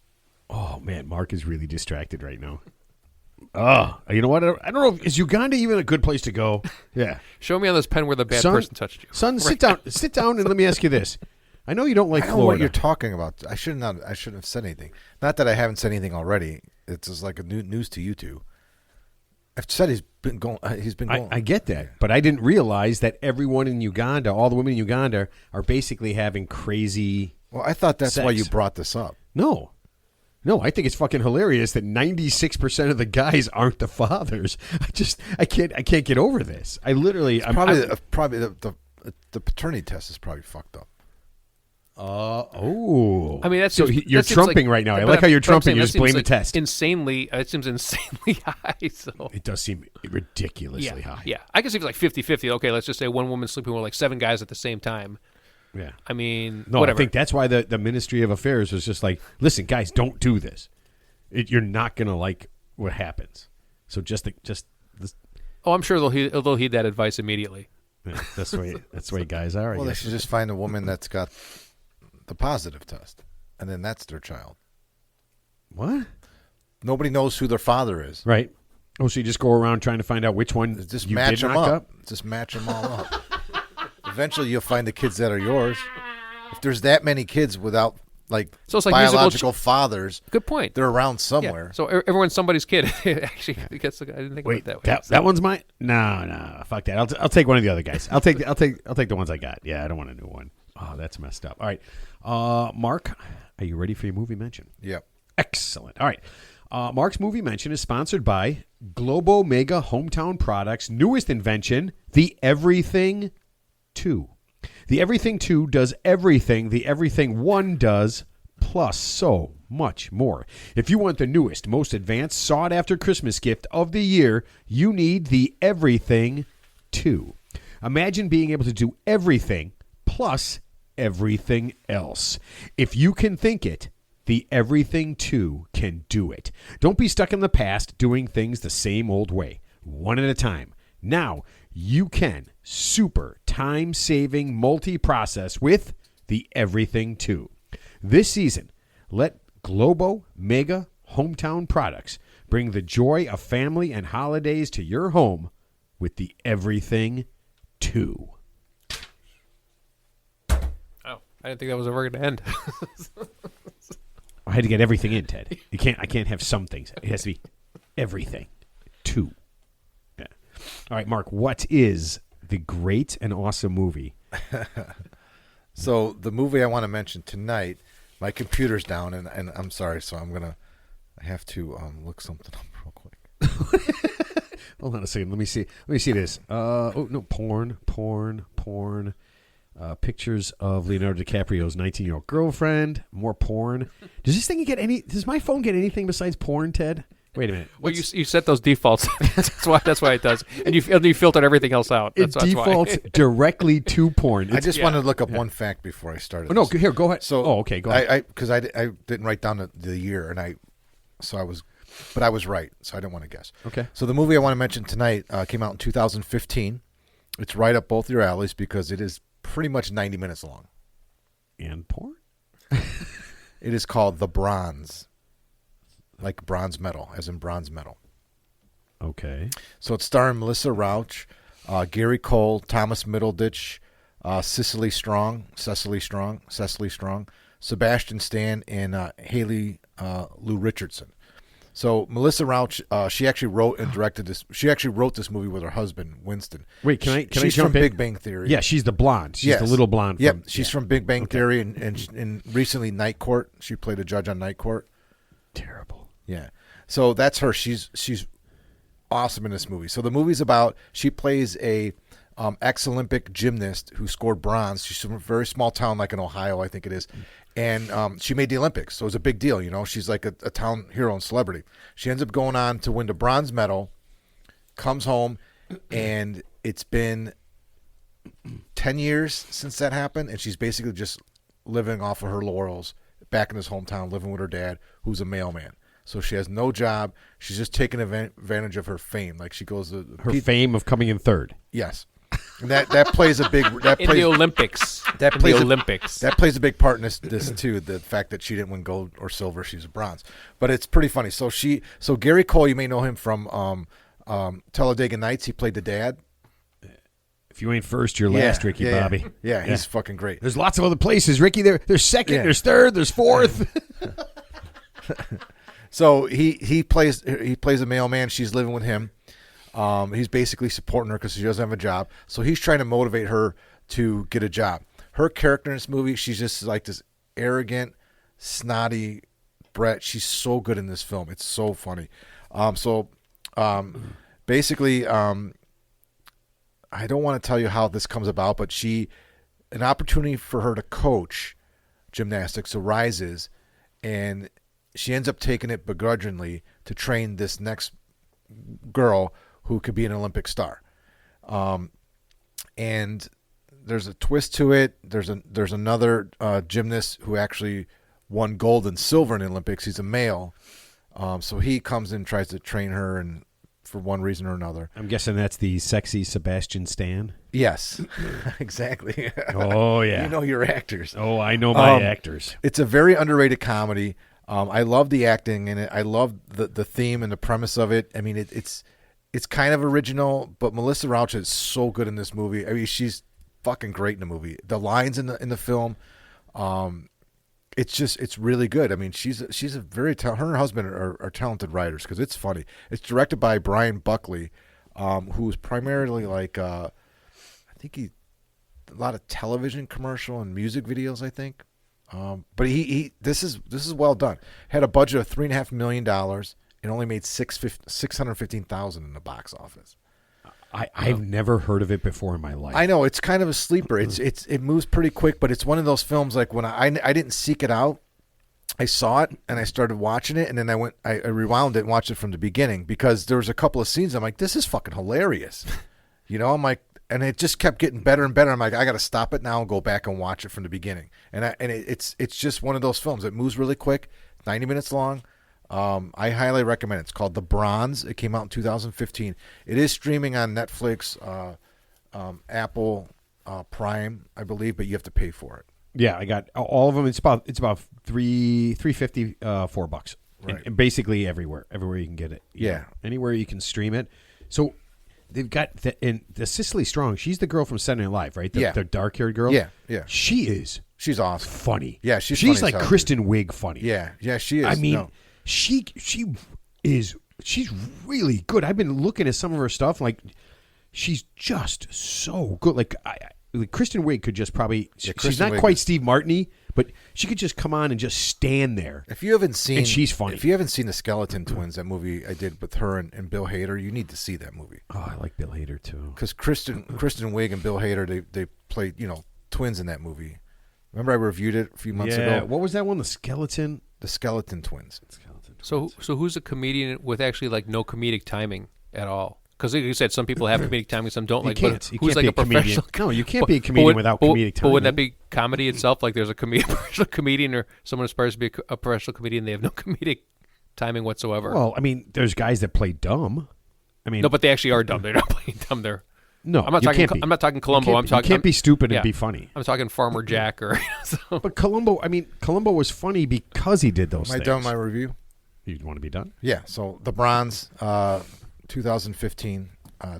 Oh man, Mark is really distracted right now. Oh, you know what? I don't know. Is Uganda even a good place to go? Yeah. Show me on this pen where the bad Son- person touched you. Son, sit down, and let me ask you this. I know you don't like I don't know what Florida. you're talking about. I shouldn't have said anything. Not that I haven't said anything already. It's just like a news to you two. I've said he's been going. I get that, but I didn't realize that everyone in Uganda, all the women in Uganda, are basically having crazy. Well, I thought that's why Sex. you brought this up. No, I think it's fucking hilarious that 96% of the guys aren't the fathers. I can't get over this. I literally, Probably the paternity test is probably fucked up. I mean, so you're that seems trumping right now. I like how you're trumping. You just blame the test. It seems insanely high. So It does seem ridiculously yeah, high. yeah. I guess if it's like 50-50, okay, let's just say one woman sleeping with like 7 guys at the same time. Yeah. I mean, No, whatever. I think that's why the Ministry of Affairs was just like, listen, guys, don't do this. You're not going to like what happens. So just this, Oh, I'm sure they'll heed that advice immediately. yeah, that's the way guys are. I Well, they guess. should just find a woman that's got the positive test, and then that's their child. What? Nobody knows who their father is. Right. Oh, so you just go around trying to find out which one Just you match did them knock up. Just match them all up. Eventually, you'll find the kids that are yours. If there's that many kids without So it's like musical biological fathers, Good point. they're around Yeah. somewhere. So everyone's somebody's kid. Actually, I guess I didn't think Wait, about it that way. that one's mine? No, fuck that. I'll take one of the other guys. I'll take the ones I got. Yeah, I don't want a new one. Oh, that's messed up. All right, Mark, are you ready for your movie mention? Yep. Excellent. All right. Mark's movie mention is sponsored by Globo Mega Hometown Products' newest invention, the Everything 2. The Everything 2 does everything the Everything 1 does, plus so much more. If you want the newest, most advanced, sought-after Christmas gift of the year, you need the Everything 2. Imagine being able to do everything plus everything else. If you can think it, the Everything 2 can do it. Don't be stuck in the past doing things the same old way, one at a time. Now, you can super time-saving multi-process with the Everything 2. This season, let Globo Mega Hometown Products bring the joy of family and holidays to your home with the Everything 2. Oh, I didn't think that was ever going to end. I had to get everything in, Ted. I can't have some things. It has to be everything. 2. Yeah. All right, Mark. What is the great and awesome movie? So the movie I want to mention tonight, my computer's down, and I'm sorry, so I have to look something up real quick. Hold on a second. Let me see this. Oh no, porn. Pictures of Leonardo DiCaprio's 19-year-old girlfriend. More porn. Does my phone get anything besides porn, Ted? Wait a minute. Well, you set those defaults. that's why it does, and you filtered everything else out. It defaults directly to porn. I just wanted to look up one fact before I started. Oh, no, this. here, go ahead. So, okay, go ahead. Because I didn't write down the year, but I was right, so I didn't want to guess. Okay. So the movie I want to mention tonight came out in 2015. It's right up both your alleys because it is pretty much 90 minutes long. And porn? It is called The Bronze, like bronze medal, as in bronze medal. Okay. So it's starring Melissa Rauch, Gary Cole, Thomas Middleditch, Cecily Strong, Sebastian Stan, and Haley Lou Richardson. So Melissa Rauch, she actually wrote and directed this. She actually wrote this movie with her husband, Winston. Wait, can I She's jump from in? Big Bang Theory. Yeah, she's the blonde. She's the little blonde. Yep, she's from Big Bang Theory, and recently Night Court. She played a judge on Night Court. Terrible. Yeah. So that's her. She's awesome in this movie. So the movie's about, she plays a ex-Olympic gymnast who scored bronze. She's from a very small town like in Ohio, I think it is. And she made the Olympics, so it was a big deal. You know, she's like a town hero and celebrity. She ends up going on to win the bronze medal, comes home, and it's been 10 years since that happened, and she's basically just living off of her laurels back in his hometown, living with her dad, who's a mailman. So she has no job. She's just taking advantage of her fame. Like she goes to her fame of coming in third. Yes, and that plays a big the Olympics. That plays Olympics. That plays a big part in this too. The fact that she didn't win gold or silver, she's a bronze. But it's pretty funny. So Gary Cole, you may know him from Talladega Nights. He played the dad. If you ain't first, you're last, Ricky Bobby. Yeah, he's fucking great. There's lots of other places, Ricky. There's second, there's third, there's fourth. So he plays a mailman. She's living with him. He's basically supporting her because she doesn't have a job. So he's trying to motivate her to get a job. Her character in this movie, she's just like this arrogant, snotty brat. She's so good in this film. It's so funny. Basically, I don't want to tell you how this comes about, but an opportunity for her to coach gymnastics arises, and she ends up taking it begrudgingly to train this next girl who could be an Olympic star. And there's a twist to it. There's another gymnast who actually won gold and silver in the Olympics. He's a male. So he comes in and tries to train her, and for one reason or another. I'm guessing that's the sexy Sebastian Stan. Yes, exactly. Oh, yeah. You know your actors. Oh, I know my actors. It's a very underrated comedy. I love the acting in it. I love the theme and the premise of it. I mean, it's kind of original, but Melissa Rauch is so good in this movie. I mean, she's fucking great in the movie. The lines in the film, it's really good. I mean, she's a very her and her husband are talented writers because it's funny. It's directed by Brian Buckley, who's primarily like I think a lot of television commercial and music videos, I think. But this is well done. Had a budget of $3.5 million and only made $615,000 in the box office. I've never heard of it before in my life. I know it's kind of a sleeper. It moves pretty quick, but it's one of those films like when I didn't seek it out. I saw it and I started watching it, and then I rewound it and watched it from the beginning because there was a couple of scenes I'm like, this is fucking hilarious. You know, I'm like, and it just kept getting better and better. I'm like, I got to stop it now and go back and watch it from the beginning. And it's just one of those films. It moves really quick, 90 minutes long. I highly recommend it. It's called The Bronze. It came out in 2015. It is streaming on Netflix, Apple Prime, I believe, but you have to pay for it. Yeah, I got all of them. It's about $3.50, $4, right? And basically everywhere you can get it. Yeah, anywhere you can stream it. So they've got the Cicely Strong. She's the girl from Saturday Night Live, right? The dark-haired girl. Yeah. She's awesome. funny. Yeah, she's funny like Kristen Wiig funny. Yeah, she is. I mean, she is. She's really good. I've been looking at some of her stuff. Like, she's just so good. Like, Kristen Wiig could just probably. She's not quite Steve Martin-y, but she could just come on and just stand there. If you haven't seen, and she's funny. If you haven't seen the Skeleton Twins, that movie I did with her and Bill Hader, you need to see that movie. Oh, I like Bill Hader too. Because Kristen Wiig and Bill Hader, they played twins in that movie. Remember I reviewed it a few months ago. What was that one? The Skeleton Twins. So who's a comedian with actually like no comedic timing at all? Because like you said, some people have comedic timing, some don't. You can't be a comedian. No, you can't be a comedian without comedic timing. But wouldn't that be comedy itself? Like there's a professional comedian or someone aspires to be a professional comedian, they have no comedic timing whatsoever. Well, I mean, there's guys that play dumb. I mean, no, but they actually are dumb. They're not playing dumb. I'm not talking Columbo. You can't be stupid and be funny. I'm talking Farmer Jack or. But Columbo was funny because he did those things. Am I done with my review? You want to be done? Yeah. So The Bronze, 2015.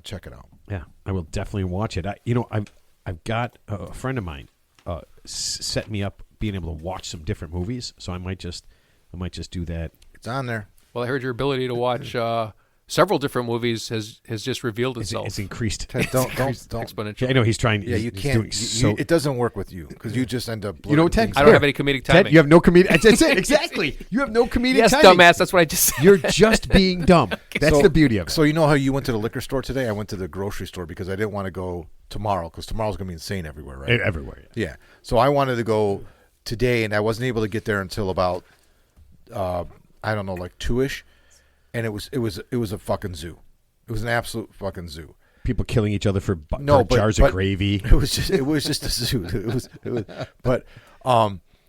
Check it out. Yeah, I will definitely watch it. I've got a friend of mine set me up being able to watch some different movies, so I might just do that. It's on there. Well, I heard your ability to watch several different movies has just revealed itself. It's increased. Ted, don't exponentially. Yeah, I know he's trying. Yeah, you can't. It doesn't work with you because you just end up. Ted. I don't have any comedic timing. Ted, you have no comedic. That's it. Exactly. You have no comedic timing. Dumbass. That's what I just said. You're just being dumb. That's the beauty of it. So you know how you went to the liquor store today? I went to the grocery store because I didn't want to go tomorrow because tomorrow's going to be insane everywhere, right? Everywhere. Yeah. So I wanted to go today, and I wasn't able to get there until about I don't know, like 2ish, and it was a fucking zoo. It was an absolute fucking zoo. People killing each other for jars of gravy. It was just a zoo.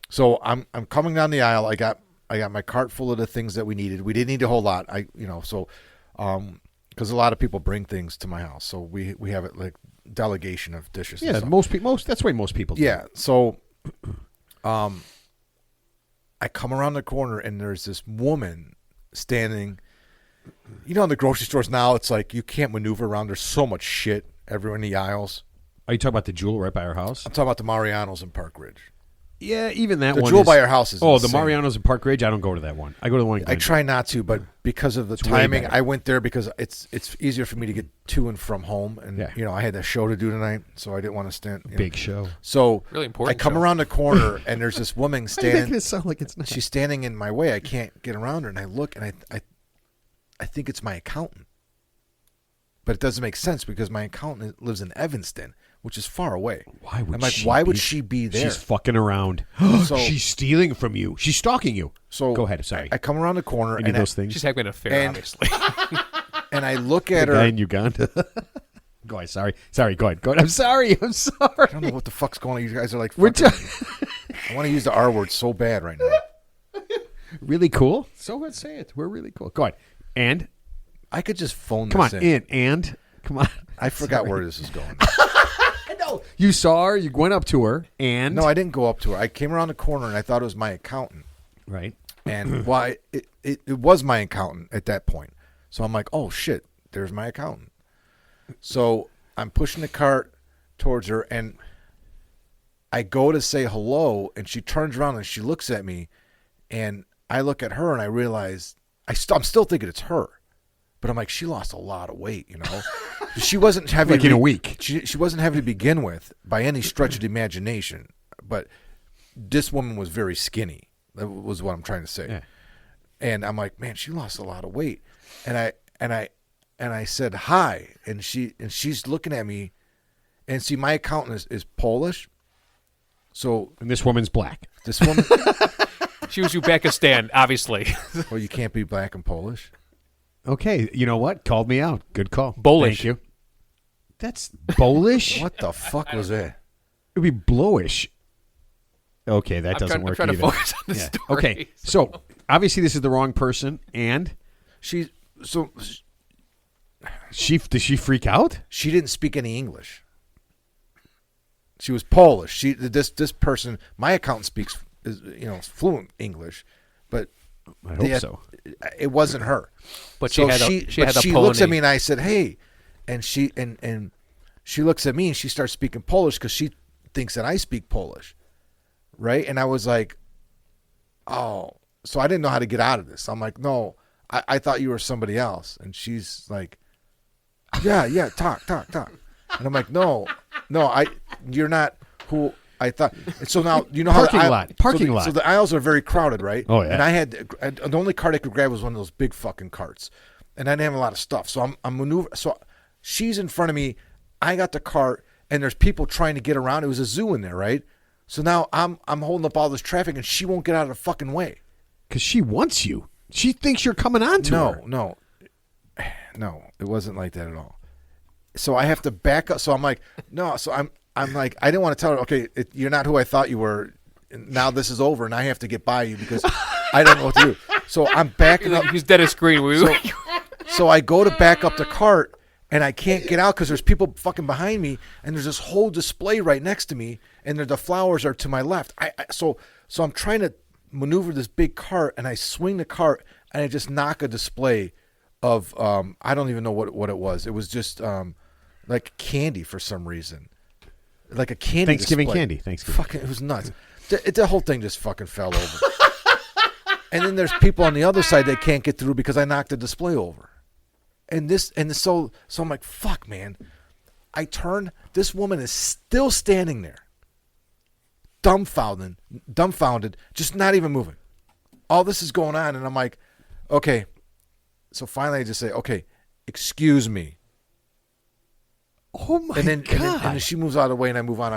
So I'm coming down the aisle. I got my cart full of the things that we needed. We didn't need a whole lot. Because a lot of people bring things to my house, so we have it like delegation of dishes. Yeah, most that's the way most people do. Yeah. So, I come around the corner and there's this woman standing. In the grocery stores now, it's like you can't maneuver around. There's so much shit everywhere in the aisles. Are you talking about the Jewel right by our house? I'm talking about the Mariano's in Park Ridge. Yeah, even that the one. The Jewel by our house is insane. The Mariano's in Park Ridge. I don't go to that one. I go to the one. I try not to, but because of the timing, I went there because it's easier for me to get to and from home, and I had that show to do tonight, so I didn't want to stand. Big show. So really important. I come around the corner, and there's this woman standing. Making it sound like it's not. She's standing in my way. I can't get around her, and I look, and I think it's my accountant. But it doesn't make sense because my accountant lives in Evanston, which is far away. Why would she be there? She's fucking around. She's stealing from you. She's stalking you. So go ahead. Sorry. I come around the corner and those things. She's having an affair, obviously. And I look at her. Guy in Uganda. Go ahead. Sorry. Go ahead. I'm sorry. I don't know what the fuck's going on. You guys are like. I want to use the R word so bad right now. Really cool. So let's say it. We're really cool. Go ahead. And I could just phone come this on in. And come on. I forgot where this is going. No, you saw her. You went up to her, and no, I didn't go up to her. I came around the corner, and I thought it was my accountant. Right. And it was my accountant at that point. So I'm like, oh shit, there's my accountant. So I'm pushing the cart towards her, and I go to say hello, and she turns around and she looks at me, and I look at her, and I realize I'm still thinking it's her. But I'm like, she lost a lot of weight, She wasn't heavy. Like in a week. She wasn't heavy to begin with by any stretch of the imagination. But this woman was very skinny. That was what I'm trying to say. Yeah. And I'm like, man, she lost a lot of weight. And I said hi, and she's looking at me, and see, my accountant is Polish. So and this woman's black. This woman. She was Uzbekistan, obviously. Well, you can't be black and Polish. Okay, you know what? Called me out. Good call. Bullish. Thank you. That's bullish? What the fuck was that? It would be blowish. Okay, that doesn't work I'm trying either. to focus on the story. Okay, so obviously this is the wrong person, and Does she freak out? She didn't speak any English. She was Polish. This person, my accountant speaks fluent English, but I hope so. It wasn't her. But so she had she looks at me, and I said, "Hey," and she looks at me and she starts speaking Polish because she thinks that I speak Polish, right? And I was like, oh, so I didn't know how to get out of this. I'm like, no, I thought you were somebody else. And she's like, yeah, talk. And I'm like, no, you're not who I thought. And so now, you know how parking lot. So the aisles are very crowded, right? Oh, yeah. And the only cart I could grab was one of those big fucking carts. And I didn't have a lot of stuff. So I'm maneuvering. So she's in front of me. I got the cart, and there's people trying to get around. It was a zoo in there, right? So now I'm holding up all this traffic, and she won't get out of the fucking way. Because she wants you. She thinks you're coming on to her. No, it wasn't like that at all. So I have to back up. So I'm like, no. So I'm like, I didn't want to tell her, okay, you're not who I thought you were. Now this is over, and I have to get by you because I don't know what to do. So I'm backing up. He's dead as screen. So I go to back up the cart, and I can't get out because there's people fucking behind me, and there's this whole display right next to me, and the flowers are to my left. So I'm trying to maneuver this big cart, and I swing the cart, and I just knock a display of I don't even know what it was. It was just like candy for some reason, like a candy Thanksgiving display. candy. Thanksgiving. Fucking, it was nuts. The whole thing just fucking fell over. And then there's people on the other side that can't get through because I knocked the display over. So I'm like, fuck, man. I turn. This woman is still standing there, dumbfounded, just not even moving. All this is going on, and I'm like, okay. So finally, I just say, okay, excuse me. Oh my God! And then she moves out of the way, and I move on.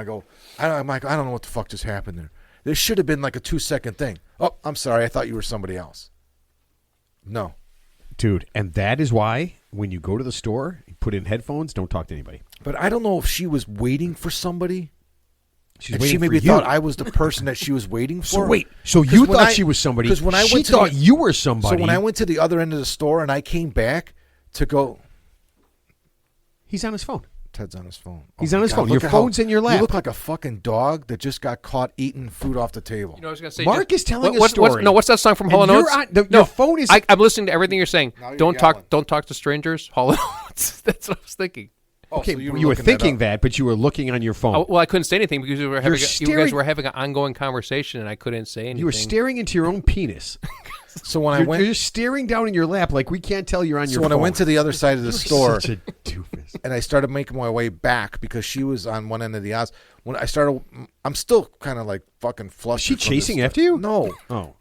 I'm like, I don't know what the fuck just happened there. There should have been like a 2-second thing. Oh, I'm sorry. I thought you were somebody else. No. Dude, and that is why when you go to the store, you put in headphones, don't talk to anybody. But I don't know if she was waiting for somebody. She maybe thought I was the person that she was waiting for. So you thought she was somebody. Because when I went thought you were somebody. So when I went to the other end of the store and I came back to go, he's on his phone. Ted's on his phone. He's on his phone. Your phone's in your lap. You look like a fucking dog that just got caught eating food off the table. You know, I was gonna say, Mark is telling a story. What's that song from Hall & Oates? Your phone is. I'm listening to everything you're saying. Don't talk to strangers. Hall & Oates. That's what I was thinking. Okay, so you were thinking that, but you were looking on your phone. Well, I couldn't say anything because you guys were having an ongoing conversation, and I couldn't say anything. You were staring into your own penis. So when you're just staring down in your lap like we can't tell you're on your phone. So when I went to the other side of the store, such a doofus. And I started making my way back because she was on one end of the aisle. When I started, I'm still kind of like fucking flustered. Is she chasing after you? No. Oh.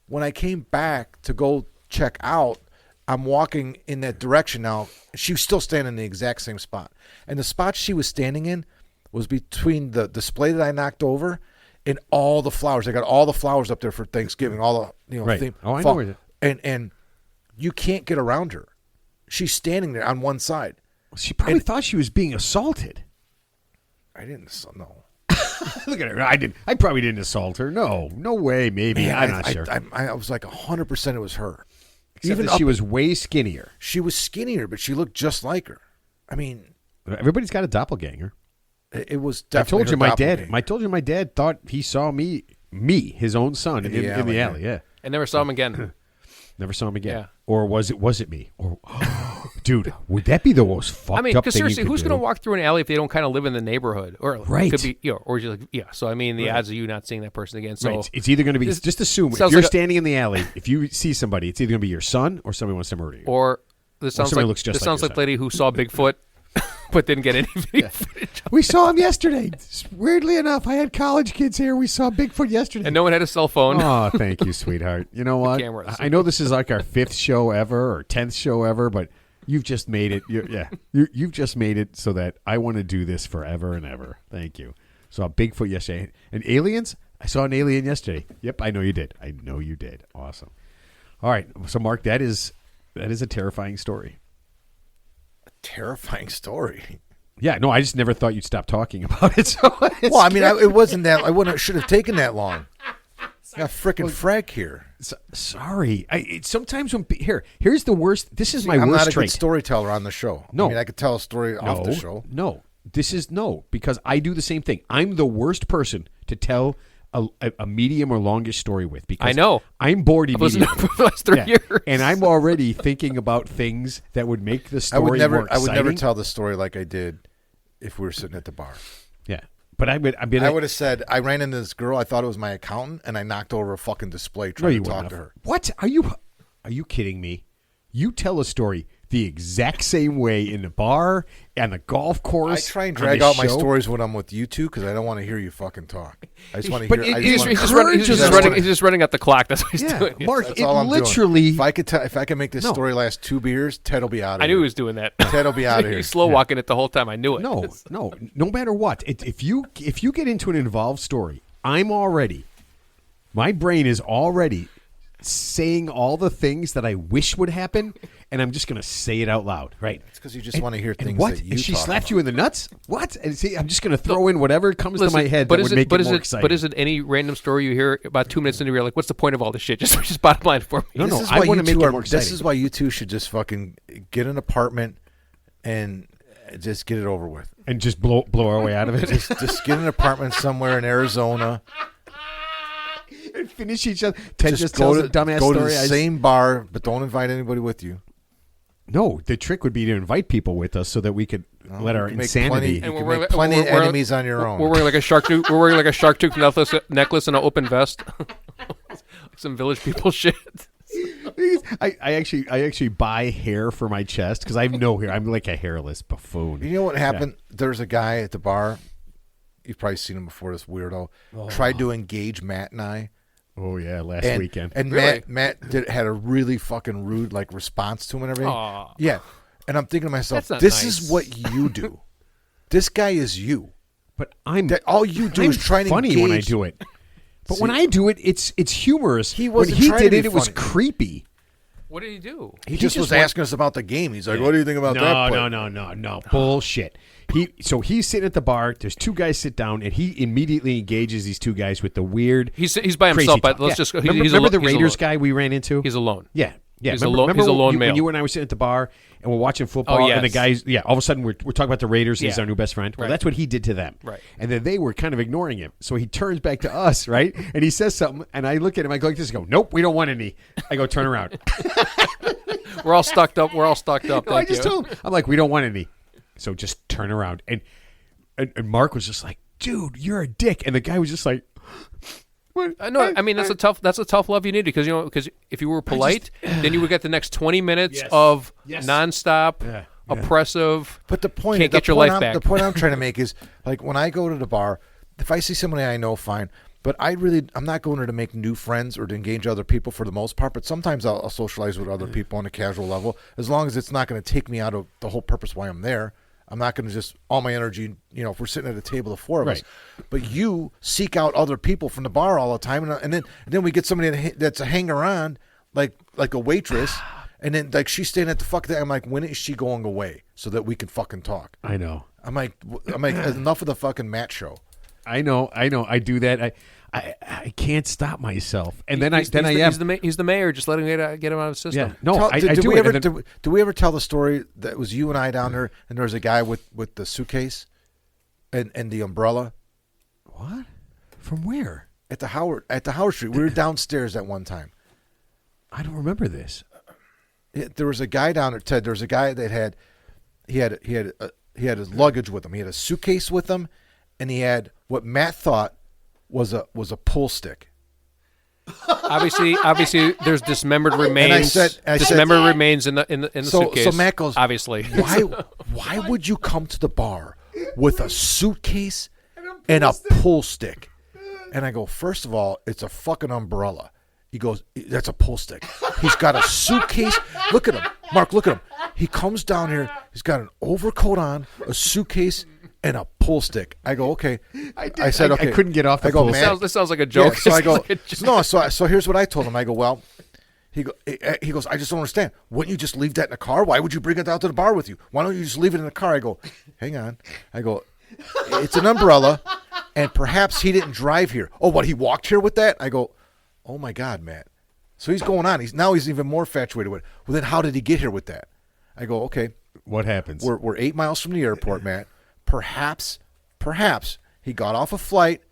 When I came back to go check out, I'm walking in that direction now. She was still standing in the exact same spot. And the spot she was standing in was between the display that I knocked over and all the flowers. I got all the flowers up there for Thanksgiving, all the right. theme. Oh, I know where it is. And you can't get around her. She's standing there on one side. She probably thought she was being assaulted. I didn't know. Look at her. I probably didn't assault her. No way. Maybe. Man, I'm not sure. I was like 100% it was her. Even she was way skinnier. She was skinnier, but she looked just like her. I mean, everybody's got a doppelganger. It was definitely. I told you my dad thought he saw me, his own son, in the alley. Yeah, and never saw him again. Never saw him again. Yeah. Or was it me? Or, dude, would that be the most fucked up thing? Because seriously, who's going to walk through an alley if they don't kind of live in the neighborhood? Or right. It could be, or just like, So I mean, the odds of you not seeing that person again. So right. It's either going to be just assume if you're standing in the alley, if you see somebody, it's either going to be your son or somebody wants to murder you. Or this sounds like the lady who saw Bigfoot. But didn't get any video footage. We saw him yesterday. Weirdly enough, I had college kids here. We saw Bigfoot yesterday. And no one had a cell phone. Oh, thank you, sweetheart. You know what? I know this is like our 5th show ever or 10th show ever, but you've just made it. You've just made it so that I want to do this forever and ever. Thank you. Saw Bigfoot yesterday. And aliens? I saw an alien yesterday. Yep, I know you did. Awesome. All right. So, Mark, that is a terrifying story. Terrifying story. Yeah, no, I just never thought you'd stop talking about it. So well, I mean, it wasn't that. I should have taken that long. Got frickin' frack here. Sorry. Sometimes when here's the worst. This is my worst trait. I'm not a good storyteller on the show. No, I mean, I could tell a story off the show. No, because I do the same thing. I'm the worst person to tell a medium or longish story with, because I know. I'm bored I've listened immediately. to it for the last 3 years. And I'm already thinking about things that would make the story more exciting. I would never tell the story like I did if we were sitting at the bar. Yeah. But I would have said, I ran into this girl, I thought it was my accountant, and I knocked over a fucking display trying to talk to her. What? Are you kidding me? You tell a story the exact same way in the bar, and the golf course. I try and drag out my stories when I'm with you two because I don't want to hear you fucking talk. I just want to hear. He's just running at the clock. That's what he's doing. Mark, That's all I'm literally. Doing. If I can make this story last 2 beers, Ted will be out of here. I knew he was doing that. Ted will be out of here. He's slow walking it the whole time. I knew it. No matter what, if you get into an involved story, my brain is already saying all the things that I wish would happen, and I'm just going to say it out loud, right? It's because you just want to hear things what? that you And she talk slapped about. you in the nuts? What? And see, I'm just going to throw in whatever comes to my head that would make it more exciting. But is it any random story you hear about 2 minutes into, you're like, what's the point of all this shit? Just bottom line for me. No, I want to make it more exciting. This is why you two should just fucking get an apartment and just get it over with. And just blow our way out of it? just get an apartment somewhere in Arizona. And finish each other. Ted just go tells to, a dumbass go story. to the same bar, but don't invite anybody with you. No, the trick would be to invite people with us so that we could let our insanity. You can make plenty of enemies on your own. We're wearing like a shark tooth. We're wearing like a shark tooth necklace and an open vest. Like some village people shit. I actually buy hair for my chest because I have no hair. I'm like a hairless buffoon. You know what happened? There's a guy at the bar. You've probably seen him before. This weirdo tried to engage Matt and I. Oh yeah, last weekend. And really? Matt had a really fucking rude response to him and everything. Aww. Yeah, and I'm thinking to myself, That's not this nice. is what you do. This guy is you. But all you do is try to funny engage. when I do it. But when I do it, it's humorous. He wasn't when he trying did to it, be it was funny. creepy. What did he do? He just was asking us about the game. He's like, "What do you think about that?" No, bullshit. He's sitting at the bar. There's 2 guys sit down, and he immediately engages these 2 guys with the weird. He's by himself. But let's just. Remember the Raiders guy we ran into? He's alone. Yeah. He's remember a lone when male. you and I were sitting at the bar and we're watching football, yes. and the guys, all of a sudden we're talking about the Raiders. He's Yeah. our new best friend. Well, Right. that's what he did to them. Right. And then they were kind of ignoring him. So he turns back to us, right? And he says something, and I look at him. I go like this. I go, nope, we don't want any. I go, turn around. We're all stocked up. No, I just told him. I'm like, we don't want any. So just turn around. And Mark was just like, dude, you're a dick. And the guy was just like, what? No, I mean that's a tough love you need because if you were polite, then you would get the next 20 minutes of nonstop oppressive. But the point, can't get your life back. The point I'm trying to make is when I go to the bar, if I see somebody I know, fine. But I'm not going there to make new friends or to engage other people for the most part. But sometimes I'll socialize with other people on a casual level, as long as it's not going to take me out of the whole purpose why I'm there. I'm not going to just all my energy, if we're sitting at a table of 4 of us. But you seek out other people from the bar all the time, and then we get somebody that's a hanger-on, like a waitress, and then she's staying at the fuck there. I'm like, when is she going away so that we can fucking talk? I know. I'm like, enough of the fucking Matt show. I know. I do that. I can't stop myself. And then he's the mayor. Just let him get him out of the system. Yeah. No, I do it. Do we ever tell the story that was you and I down there, and there was a guy with the suitcase and the umbrella? What? From where? At the Howard Street. We were downstairs at one time. I don't remember this. There was a guy down there, Ted. There was a guy that had his luggage with him. He had a suitcase with him, and he had what Matt thought was a pull stick. Obviously, there's dismembered remains. Dismembered remains in the suitcase. So Matt goes, obviously. Why would you come to the bar with a suitcase and a pull stick? And I go, first of all, it's a fucking umbrella. He goes, that's a pull stick. He's got a suitcase. Look at him. Mark, look at him. He comes down here. He's got an overcoat on, a suitcase, and a pull stick. I go, okay. I said, okay. I couldn't get off the pull stick. This sounds like a joke. Yeah, so I go, no. So here's what I told him. I go, well, he goes, I just don't understand. Wouldn't you just leave that in the car? Why would you bring it out to the bar with you? Why don't you just leave it in the car? I go, hang on. I go, it's an umbrella, and perhaps he didn't drive here. Oh, what? He walked here with that? I go, oh my God, Matt. So he's going on. He's even more infatuated with it. Well, then how did he get here with that? I go, okay. What happens? We're 8 miles from the airport, Matt. Perhaps he got off a flight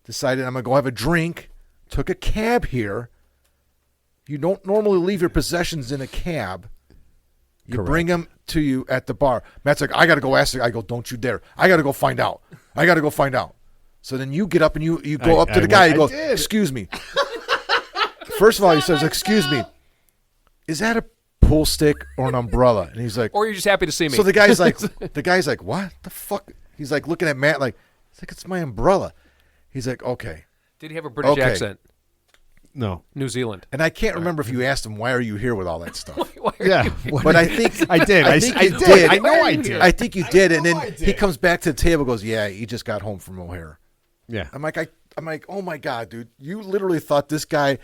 decided I'm going to go have a drink, took a cab here. You don't normally leave your possessions in a cab. You Correct. bring them to you at the bar. Matt's like, I got to go ask. I go, don't you dare. I got to go find out. So then you get up and you go up to the guy. You go, excuse me. First of all, he says, excuse me. Is that a pool stick or an umbrella? And he's like, Or you're just happy to see me. so the guy's like, what the fuck? He's like looking at Matt like, it's my umbrella. He's like, okay. Did he have a British accent? No. New Zealand. And I can't remember if you asked him, why are you here with all that stuff? Yeah. But I think I did. I think you did. I know I did. I think you did. And then he comes back to the table and goes, yeah, he just got home from O'Hare. Yeah. I'm like, oh my God, dude. You literally thought this guy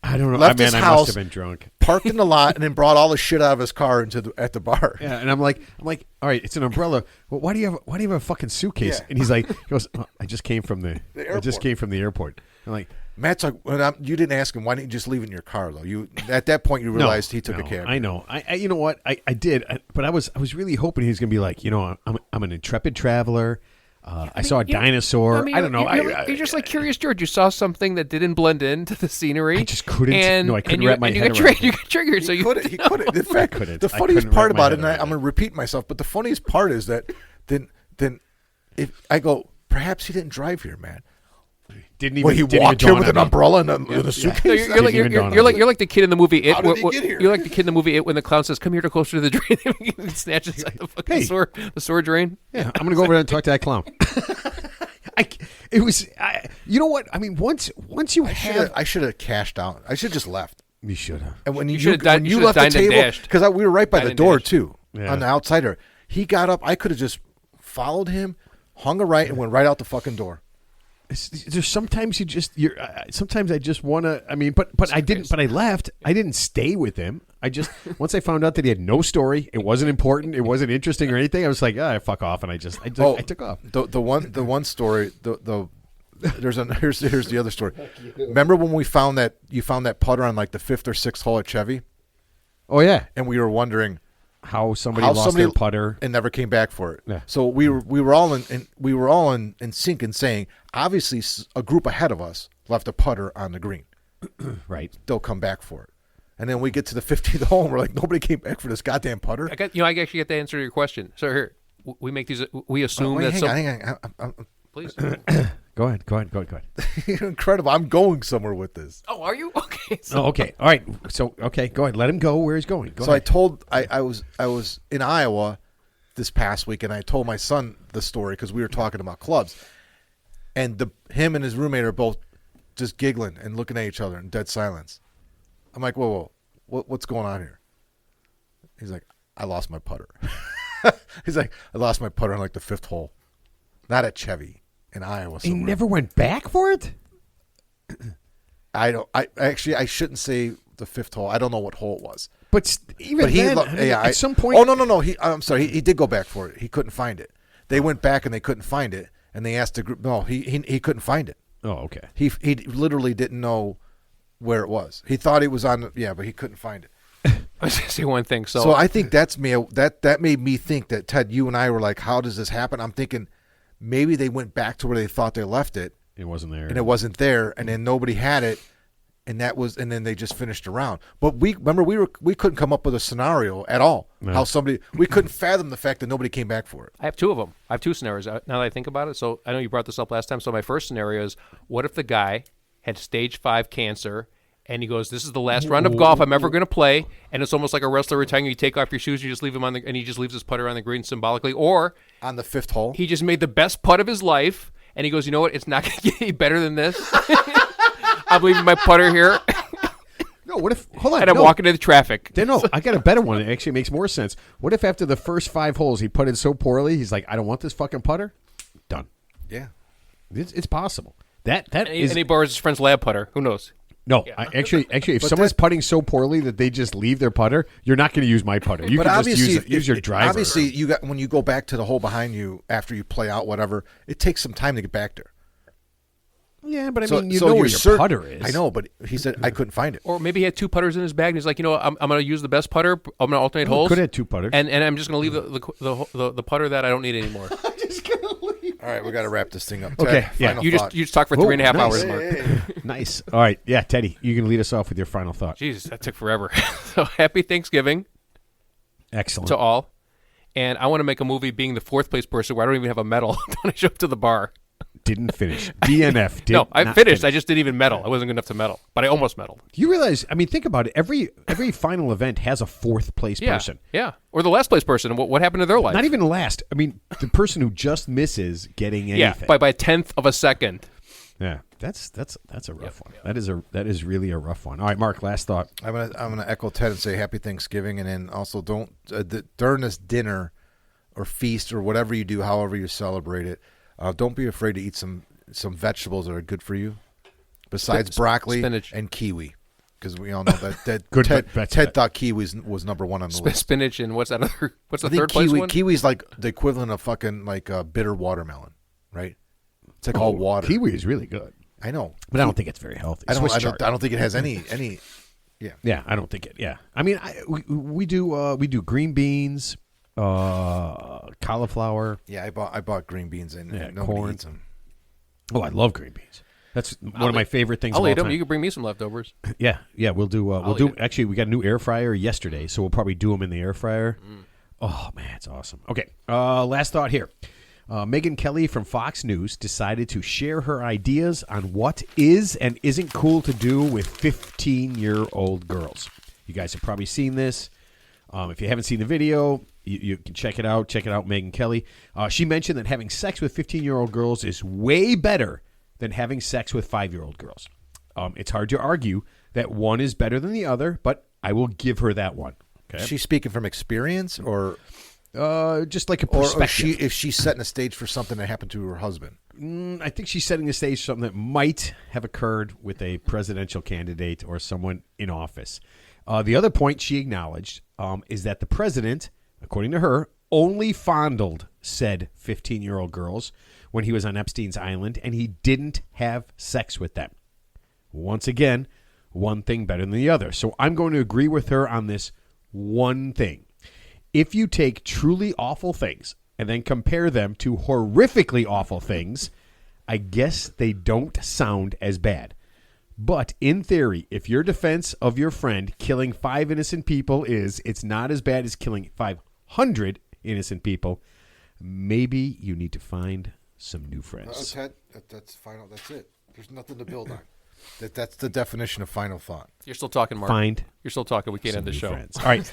I don't know. left Man, his I house, must have been drunk. parked in the lot, and then brought all the shit out of his car at the bar. Yeah, and I'm like, all right, it's an umbrella. Well, why do you have a fucking suitcase? Yeah. And he goes, oh, I just came from the airport. I'm like, Matt's like, you didn't ask him, why didn't you just leave it in your car though? You at that point you realized he took a cab. I know. I you know what? I did, but I was really hoping he was gonna be like, I'm an intrepid traveler. I saw a dinosaur. I don't know. You're just like Curious George. You saw something that didn't blend into the scenery. I just couldn't. I couldn't you, wrap my and head you around got you got triggered. So he couldn't. In fact, couldn't. the I funniest couldn't part wrap my about it, head and I'm around going to repeat myself, but the funniest part is that then if I go, perhaps he didn't drive here, man. Didn't even. Well, he didn't walked even here dawn with on an me. umbrella and a suitcase. No, you're like the kid in the movie It. How did he get here? You're like the kid in the movie It when the clown says, "Come here to closer to the drain," and he snatches inside the fucking Hey. sewer drain. Yeah, I'm gonna go over there and talk to that clown. You know what? I mean, once you have, I should have cashed out. I should have just left. you should have. And when you should have when you dined left the and table, dashed. because we were right by Dined the and door dashed. too, Yeah. on the outsider. He got up. I could have just followed him, hung a right, and went right out the fucking door. There's sometimes sometimes I just want to. I mean, but I didn't. But I left. I didn't stay with him. I just once I found out that he had no story, it wasn't important, it wasn't interesting or anything. I was like, fuck off, and I took off. The one story. Here's the other story. Remember when you found that putter on like the 5th or 6th hole at Chevy, Oh yeah, and we were wondering how somebody lost their putter. and never came back for it. Yeah. So we were all in sync in saying, obviously a group ahead of us left a putter on the green. Right. They'll come back for it. And then we get to the 15th hole, and we're like, nobody came back for this goddamn putter. I actually get the answer to your question. So here, we make these. We assume Wait, that hang on. Please. Go ahead. You're incredible. I'm going somewhere with this. Oh, are you okay? Oh, okay. All right. So, okay, go ahead. Let him go where he's going. Go So ahead. I was in Iowa this past week, and I told my son the story because we were talking about clubs, and him and his roommate are both just giggling and looking at each other in dead silence. I'm like, whoa, what's going on here? He's like, I lost my putter. He's like, I lost my putter on like the 5th hole, not at Chevy in Iowa. He somewhere. never went back for it. I shouldn't say the 5th hole. I don't know what hole it was. But even then, at some point. Oh no! I'm sorry. He did go back for it. He couldn't find it. They went back and they couldn't find it. And they asked the group. No, he couldn't find it. Oh, okay. He literally didn't know where it was. He thought it was on. Yeah, but he couldn't find it. I was going to say one thing. So I think that's me. That made me think that Ted, you and I were like, how does this happen? I'm thinking maybe they went back to where they thought they left it. It wasn't there. And it wasn't there, and then nobody had it. And then they just finished around. But we couldn't come up with a scenario at all. No. How we couldn't fathom the fact that nobody came back for it. I have two of them. I have two scenarios now that I think about it. So I know you brought this up last time. So my first scenario is, what if the guy had stage 5 cancer, and he goes, "This is the last round of golf I'm ever going to play," and it's almost like a wrestler retiring. You take off your shoes, you just leave him and he just leaves his putter on the green symbolically. Or On the 5th hole, he just made the best putt of his life, and he goes, "You know what? It's not going to get any better than this. I'm leaving my putter here." No, what if? Hold on. And I'm walking into the traffic. No, I got a better one. It actually makes more sense. What if after the first 5 holes he putted so poorly, he's like, I don't want this fucking putter? Done. yeah. It's possible. That And is he borrows his friend's lab putter. Who knows? no. Actually, if someone's putting so poorly that they just leave their putter, you're not going to use my putter. You But can just obviously, use your driver. Obviously, when you go back to the hole behind you after you play out whatever, it takes some time to get back there. Yeah, but I So- mean, you so know you're where your certain- putter is. I know, but he said I couldn't find it. Or maybe he had 2 putters in his bag, and he's like, you know what, I'm going to use the best putter. I'm going to alternate holes. Could have 2 putters. And I'm just going to leave the putter that I don't need anymore. I'm just going to leave All right, we got to wrap this thing up. Okay, Ted, yeah. final You thought. just talked for Whoa, 3.5 hours, nice. Mark. Nice. All right. Yeah, Teddy, you can lead us off with your final thought. Jesus, that took forever. So happy Thanksgiving Excellent. to all. And I want to make a movie being the fourth place person where I don't even have a medal when I show up to the bar. Didn't finish. DNF. Did No, I not finished. I finish. just didn't even medal. I wasn't good enough to medal, but I almost medaled. You realize, I mean, think about it. Every final event has a fourth place Yeah, person. yeah. Or the last place person. What happened to their life? Not even last. I mean, the person who just misses getting anything. Yeah, by a tenth of a second. Yeah, that's a rough one. That is really a rough one. All right, Mark, last thought. I'm gonna echo Ted and say Happy Thanksgiving, and then also don't during this dinner or feast or whatever you do, however you celebrate it, don't be afraid to eat some vegetables that are good for you, besides broccoli spinach. and kiwi, because we all know that Good Ted thought kiwi was number one on the list. Spinach and what's that other? What's the I think third place one? kiwi's like the equivalent of fucking like bitter watermelon, right? It's like all water. Kiwi is really good, I know, but I don't think it's very healthy. I Swiss don't chard. think it has any. Yeah. Yeah, I don't think it. Yeah, I mean, we do green beans, cauliflower. Yeah, I bought green beans and nobody corn. eats them. Oh, I love green beans. That's one of my favorite things. I'll of all eat them. time. You can bring me some leftovers. Yeah, we'll do. I'll eat it. Actually, we got a new air fryer yesterday, so we'll probably do them in the air fryer. Oh man, it's awesome. Okay, last thought here. Megyn Kelly from Fox News decided to share her ideas on what is and isn't cool to do with 15-year-old girls. You guys have probably seen this. If you haven't seen the video, you can check it out. Check it out, Megyn Kelly. She mentioned that having sex with 15-year-old girls is way better than having sex with 5-year-old girls. It's hard to argue that one is better than the other, but I will give her that one. Okay? Is she speaking from experience or Just like a or perspective. if she's setting a stage for something that happened to her husband? I think she's setting the stage for something that might have occurred with a presidential candidate or someone in office. The other point she acknowledged is that the president, according to her, only fondled said 15-year-old girls when he was on Epstein's island, and he didn't have sex with them. Once again, one thing better than the other. So I'm going to agree with her on this one thing. If you take truly awful things and then compare them to horrifically awful things, I guess they don't sound as bad. But in theory, if your defense of your friend killing 5 innocent people is it's not as bad as killing 500 innocent people, maybe you need to find some new friends. Ted, that's final. That's it. There's nothing to build on. That's the definition of final thought. You're still talking, Mark. Find You're still talking. We can't some end the new show. friends. All right.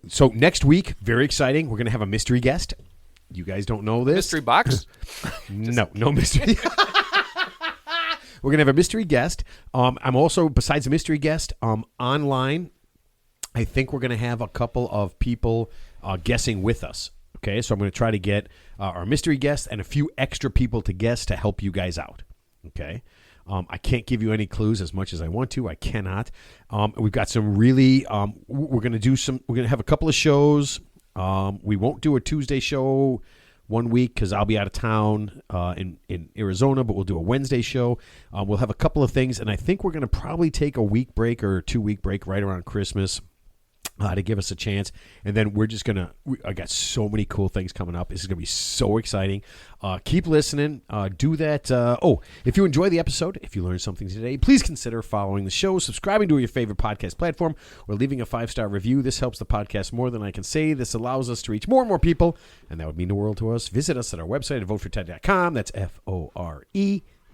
So next week, very exciting. We're going to have a mystery guest. You guys don't know this. Mystery box. No mystery. We're going to have a mystery guest. I'm also, besides a mystery guest, online, I think we're going to have a couple of people guessing with us. Okay, so I'm going to try to get our mystery guest and a few extra people to guess to help you guys out. Okay. I can't give you any clues as much as I want to. I cannot. We've got some really, we're going to have a couple of shows. We won't do a Tuesday show one week because I'll be out of town in Arizona, but we'll do a Wednesday show. We'll have a couple of things, and I think we're going to probably take a week break or a 2-week break right around Christmas to give us a chance. And then we're just going to, I got so many cool things coming up. This is going to be so exciting. Keep listening. Do that. If you enjoy the episode, if you learned something today, please consider following the show, subscribing to your favorite podcast platform, or leaving a 5-star review. This helps the podcast more than I can say. This allows us to reach more and more people, and that would mean the world to us. Visit us at our website at voteforted.com. That's FORE,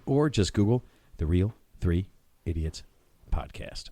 or just Google The Real 3 Idiots Podcast.